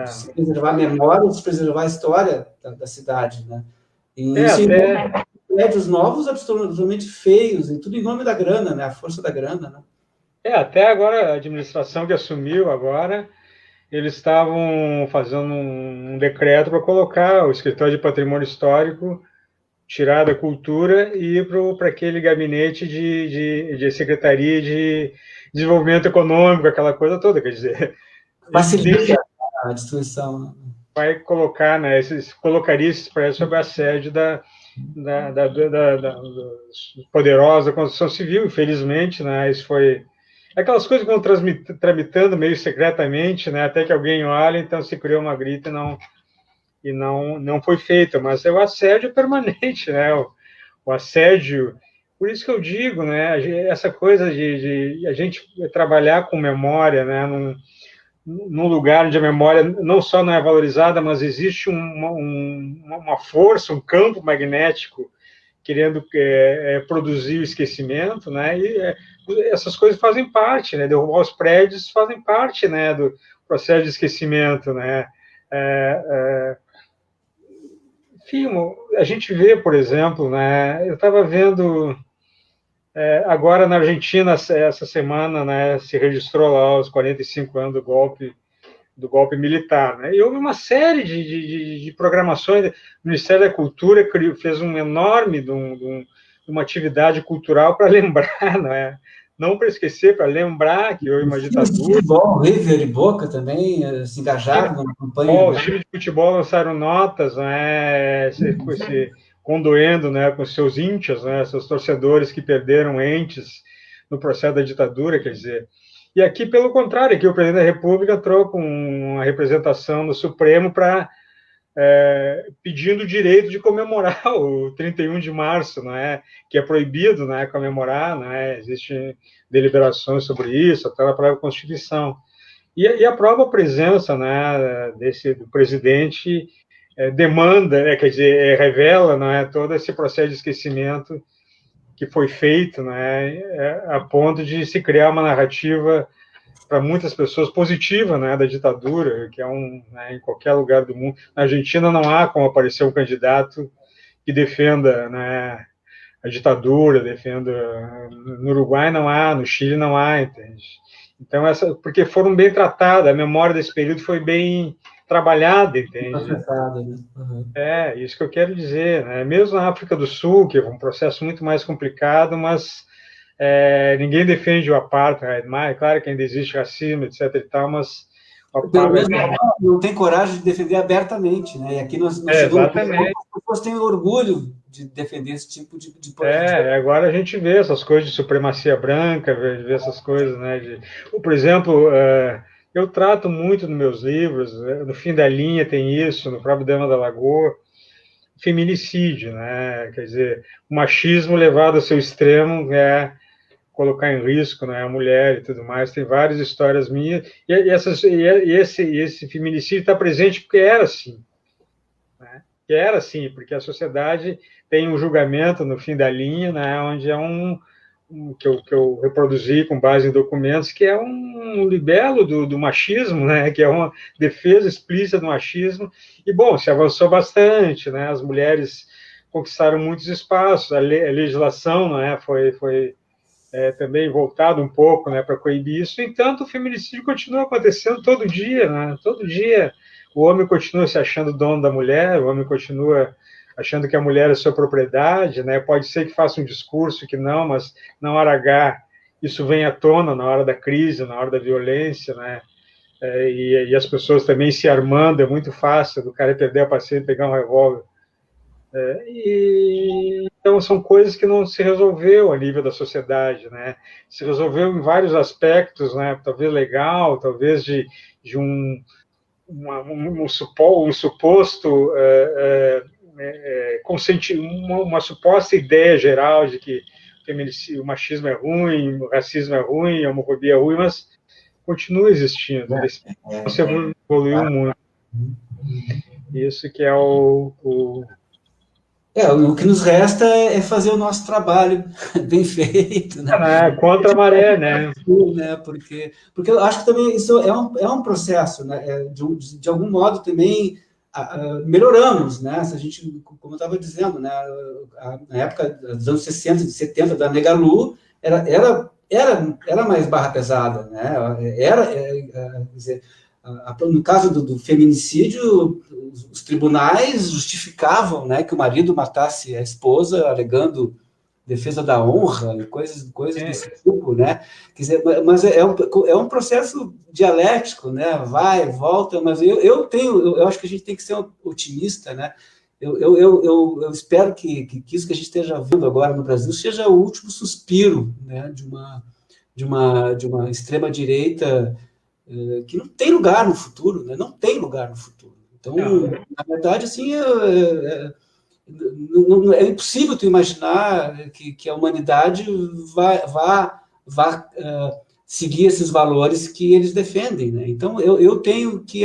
se preservar a memória, de se preservar a história da cidade, né? E isso até... prédios novos absolutamente feios, e tudo em nome da grana, né, a força da grana, né? Até agora, a administração que assumiu agora, eles estavam fazendo um decreto para colocar o escritório de patrimônio histórico, tirar da cultura e ir para aquele gabinete de secretaria de desenvolvimento econômico, aquela coisa toda, quer dizer... Facilita a destruição. Vai colocar, né, colocaria esses prédios sob a sede da poderosa construção civil, infelizmente, né, isso foi... Aquelas coisas que vão tramitando meio secretamente, né, até que alguém olha, então se criou uma grita e não foi feita, mas é o assédio permanente, né, o assédio, por isso que eu digo, né, essa coisa de a gente trabalhar com memória, né, num lugar onde a memória não só não é valorizada, mas existe uma força, um campo magnético querendo produzir o esquecimento, né? E essas coisas fazem parte, né? Derrubar os prédios fazem parte, né, do processo de esquecimento, né? Enfim, a gente vê, por exemplo, né? Eu estava vendo agora na Argentina essa semana, né? Se registrou lá os 45 anos do golpe militar, né? E houve uma série de programações. O Ministério da Cultura fez um enorme de uma atividade cultural para lembrar, né? Não para esquecer, para lembrar que houve uma ditadura. Futebol, River e Boca também se engajaram na campanha. Os times de futebol lançaram notas, né? Condoendo, né, com seus íntios, né, seus torcedores que perderam entes no processo da ditadura, quer dizer. E aqui, pelo contrário, aqui o presidente da República entrou com uma representação no Supremo pedindo o direito de comemorar o 31 de março, né, que é proibido, né, comemorar, né, existem deliberações sobre isso, até a própria Constituição. E a própria presença, né, do presidente demanda, quer dizer, revela, né, todo esse processo de esquecimento que foi feito, né, a ponto de se criar uma narrativa para muitas pessoas positiva, né, da ditadura, que é né, em qualquer lugar do mundo. Na Argentina não há como aparecer um candidato que defenda, né, a ditadura, no Uruguai não há, no Chile não há, entende? Então porque foram bem tratadas, a memória desse período foi bem trabalhada, entende? Isso que eu quero dizer, né? Mesmo na África do Sul, que é um processo muito mais complicado, mas ninguém defende o apartheid, mas claro que ainda existe racismo, etc. e tal, mas pelo menos não tem coragem de defender abertamente, né? E aqui nós chegamos, as pessoas têm orgulho defender esse tipo de Agora a gente vê essas coisas de supremacia branca, vê essas coisas, né? Por exemplo, eu trato muito nos meus livros, no Fim da Linha tem isso, no próprio Dama da Lagoa, feminicídio, né? Quer dizer, o machismo levado ao seu extremo é colocar em risco, né, a mulher e tudo mais. Tem várias histórias minhas, esse feminicídio está presente porque era assim, né? Que era assim, porque a sociedade tem um julgamento no Fim da Linha, né, onde é que eu reproduzi com base em documentos, que é um libelo do machismo, né, que é uma defesa explícita do machismo, e, bom, se avançou bastante, né, as mulheres conquistaram muitos espaços, a legislação, né, foi também voltado um pouco, né, para coibir isso. No entanto, o feminicídio continua acontecendo todo dia, né? Todo dia o homem continua se achando dono da mulher, o homem continua achando que a mulher é sua propriedade, né? Pode ser que faça um discurso que não, mas na hora H isso vem à tona, na hora da crise, na hora da violência, né? E as pessoas também se armando, é muito fácil do cara perder a paciência, pegar um revólver. Então são coisas que não se resolveu a nível da sociedade, né? Se resolveu em vários aspectos, né? Talvez legal, talvez de um suposto uma suposta ideia geral de que o machismo é ruim, o racismo é ruim, a homofobia é ruim, mas continua existindo. Você evoluiu muito. Isso que é o que nos resta é fazer o nosso trabalho bem feito, né? Contra a maré, né? Porque eu acho que também isso é um processo, né? De algum modo também melhoramos, né? Se a gente, como eu estava dizendo, né? Na época dos anos 60 e 70 da Negalu, era mais barra pesada, né? Quer dizer, no caso do feminicídio, os tribunais justificavam, né, que o marido matasse a esposa, alegando defesa da honra e coisas desse tipo, né? Quer dizer, mas é um processo dialético, né? Vai, volta, mas eu acho que a gente tem que ser otimista, né? Eu espero que isso que a gente esteja vendo agora no Brasil seja o último suspiro, né, de uma extrema direita que não tem lugar no futuro, né? Não tem lugar no futuro. Então, na verdade, assim, é impossível tu imaginar que a humanidade vá seguir esses valores que eles defendem, né? Então, eu tenho que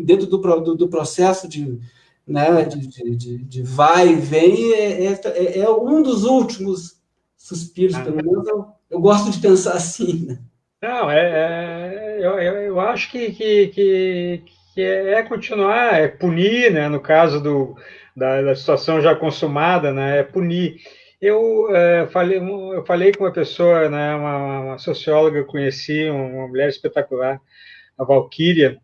dentro do processo de, né, de vai e vem, é um dos últimos suspiros, pelo menos eu gosto de pensar assim, né? Não, eu acho que é continuar, é punir, né? No caso da situação já consumada, né? É punir. Eu falei com uma pessoa, né? Uma socióloga que eu conheci, uma mulher espetacular, a Valquíria,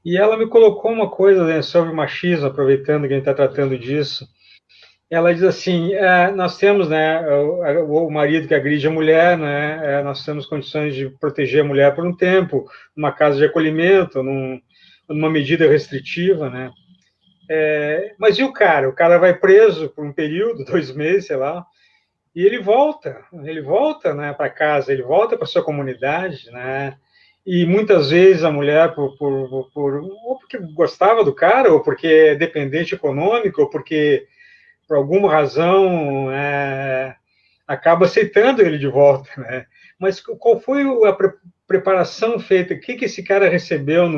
e ela me colocou uma coisa, né, sobre o machismo, aproveitando que a gente está tratando disso. Ela diz assim: nós temos, né, o marido que agride a mulher, né, nós temos condições de proteger a mulher por um tempo, numa casa de acolhimento, numa medida restritiva, né? Mas e o cara? O cara vai preso por um período, 2 meses, sei lá, e ele volta, né, para casa, ele volta para sua comunidade, né? E muitas vezes a mulher, ou porque gostava do cara, ou porque é dependente econômico, ou porque por alguma razão, acaba aceitando ele de volta, né? Mas qual foi a preparação feita? O que esse cara recebeu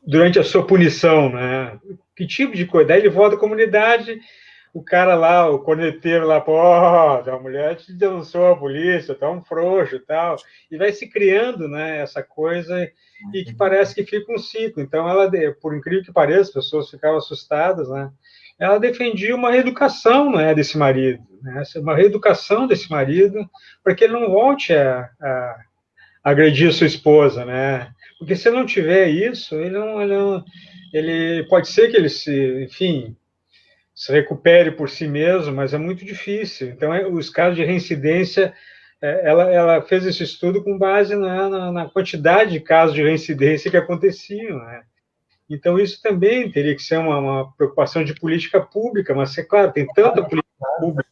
durante a sua punição, né? Que tipo de coisa? Daí ele volta à comunidade, o cara lá, o corneteiro lá, pô, a mulher te denunciou a polícia, tá um frouxo e tal, e vai se criando, né, essa coisa, e que parece que fica um ciclo. Então, ela, por incrível que pareça, as pessoas ficavam assustadas, né, ela defendia uma reeducação, né, desse marido, né, uma reeducação desse marido, para que ele não volte a agredir a sua esposa, né, porque se não tiver isso, ele pode ser que ele enfim, se recupere por si mesmo, mas é muito difícil. Então, os casos de reincidência, ela fez esse estudo com base na quantidade de casos de reincidência que aconteciam, né? Então, isso também teria que ser uma preocupação de política pública, mas, é claro, tem tanta política pública,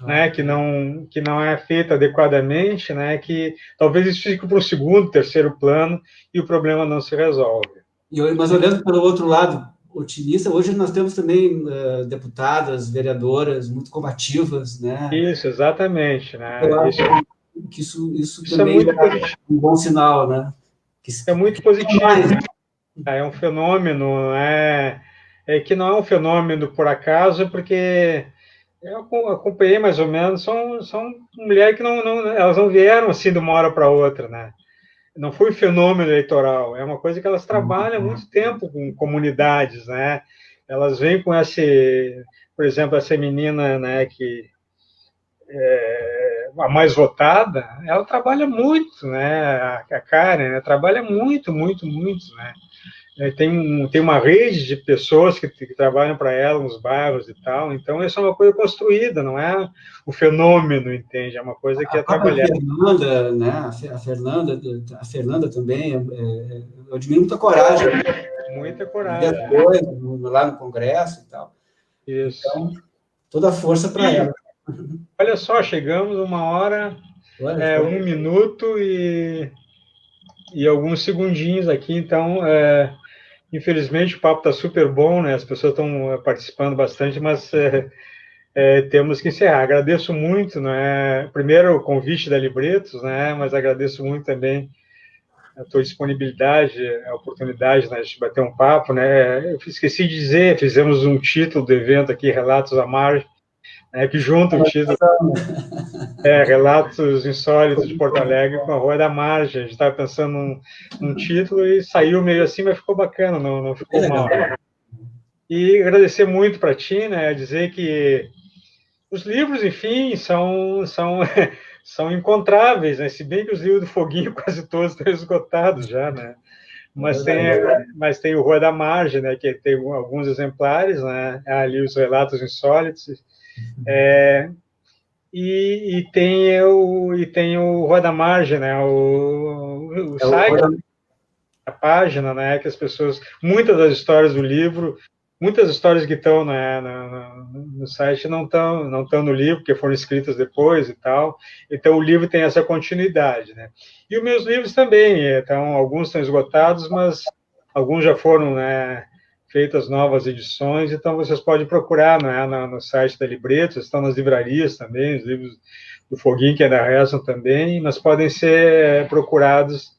né, que não é feita adequadamente, né, que talvez isso fique para o segundo, terceiro plano e o problema não se resolve. Mas olhando pelo outro lado otimista, hoje nós temos também deputadas, vereadoras muito combativas, né? Isso, exatamente, né? Eu acho que isso também é muito positivo. Um bom sinal, né? É muito positivo. É um fenômeno, que não é um fenômeno por acaso, porque eu acompanhei mais ou menos, são mulheres que elas não vieram assim de uma hora para outra, né? Não foi um fenômeno eleitoral, é uma coisa que elas trabalham há muito tempo com comunidades, né? Elas vêm com por exemplo, essa menina, né, que a mais votada, ela trabalha muito, né? A Karen, né, trabalha muito, muito, muito, né? Tem uma rede de pessoas que trabalham para ela nos bairros e tal, então isso é uma coisa construída, não é o fenômeno, entende? É uma coisa que é trabalhada. Fernanda, né? A Fernanda também, eu admiro muita coragem. Muita coragem. Lá no Congresso e tal. Isso. Então, toda a força para ela. Olha só, chegamos 1h, 1 minuto e alguns segundinhos aqui, então, infelizmente o papo está super bom, né? As pessoas estão participando bastante, mas temos que encerrar. Agradeço muito, né? Primeiro o convite da Libretos, né? Mas agradeço muito também a tua disponibilidade, a oportunidade, né, de bater um papo, né? Eu esqueci de dizer, fizemos um título do evento aqui, Relatos à Margem, né, que junta o título Relatos Insólitos de Porto Alegre com a Rua da Margem. A gente estava pensando num título e saiu meio assim, mas ficou bacana, não ficou mal. E agradecer muito para ti, né, dizer que os livros, enfim, são encontráveis, né? Se bem que os livros do Foguinho quase todos estão esgotados já, né? Mas tem o Rua da Margem, né? Que tem alguns exemplares, né? Ali os Relatos Insólitos. E tem o Rua da Margem, né? O site, a página, né? Que as pessoas, muitas das histórias do livro, muitas histórias que estão, né, no site não estão no livro, porque foram escritas depois e tal. Então, o livro tem essa continuidade, né? E os meus livros também, então, alguns estão esgotados, mas alguns já foram, né, feitas novas edições, então vocês podem procurar, né, no site da Libretos, estão nas livrarias também, os livros do Foguinho que ainda restam também, mas podem ser procurados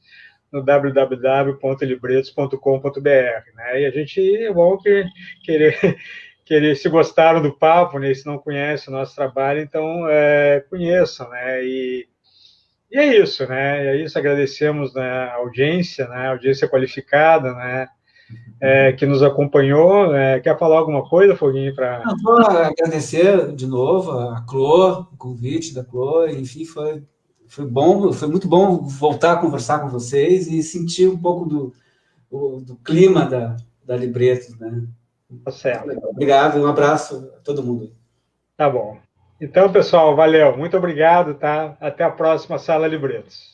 no www.libretos.com.br, né? E a gente é bom querer, se gostaram do papo, né? Se não conhecem o nosso trabalho, então conheçam, né? E é isso, né? É isso, agradecemos, né, a audiência, né? A audiência qualificada, né? Que nos acompanhou. Quer falar alguma coisa, Foguinho? Vou agradecer de novo a Clô, o convite da Clô, enfim, foi bom, foi muito bom voltar a conversar com vocês e sentir um pouco do clima da Libretos, né? Tá certo. Obrigado, um abraço a todo mundo. Tá bom. Então, pessoal, valeu. Muito obrigado, tá? Até a próxima Sala Libretos.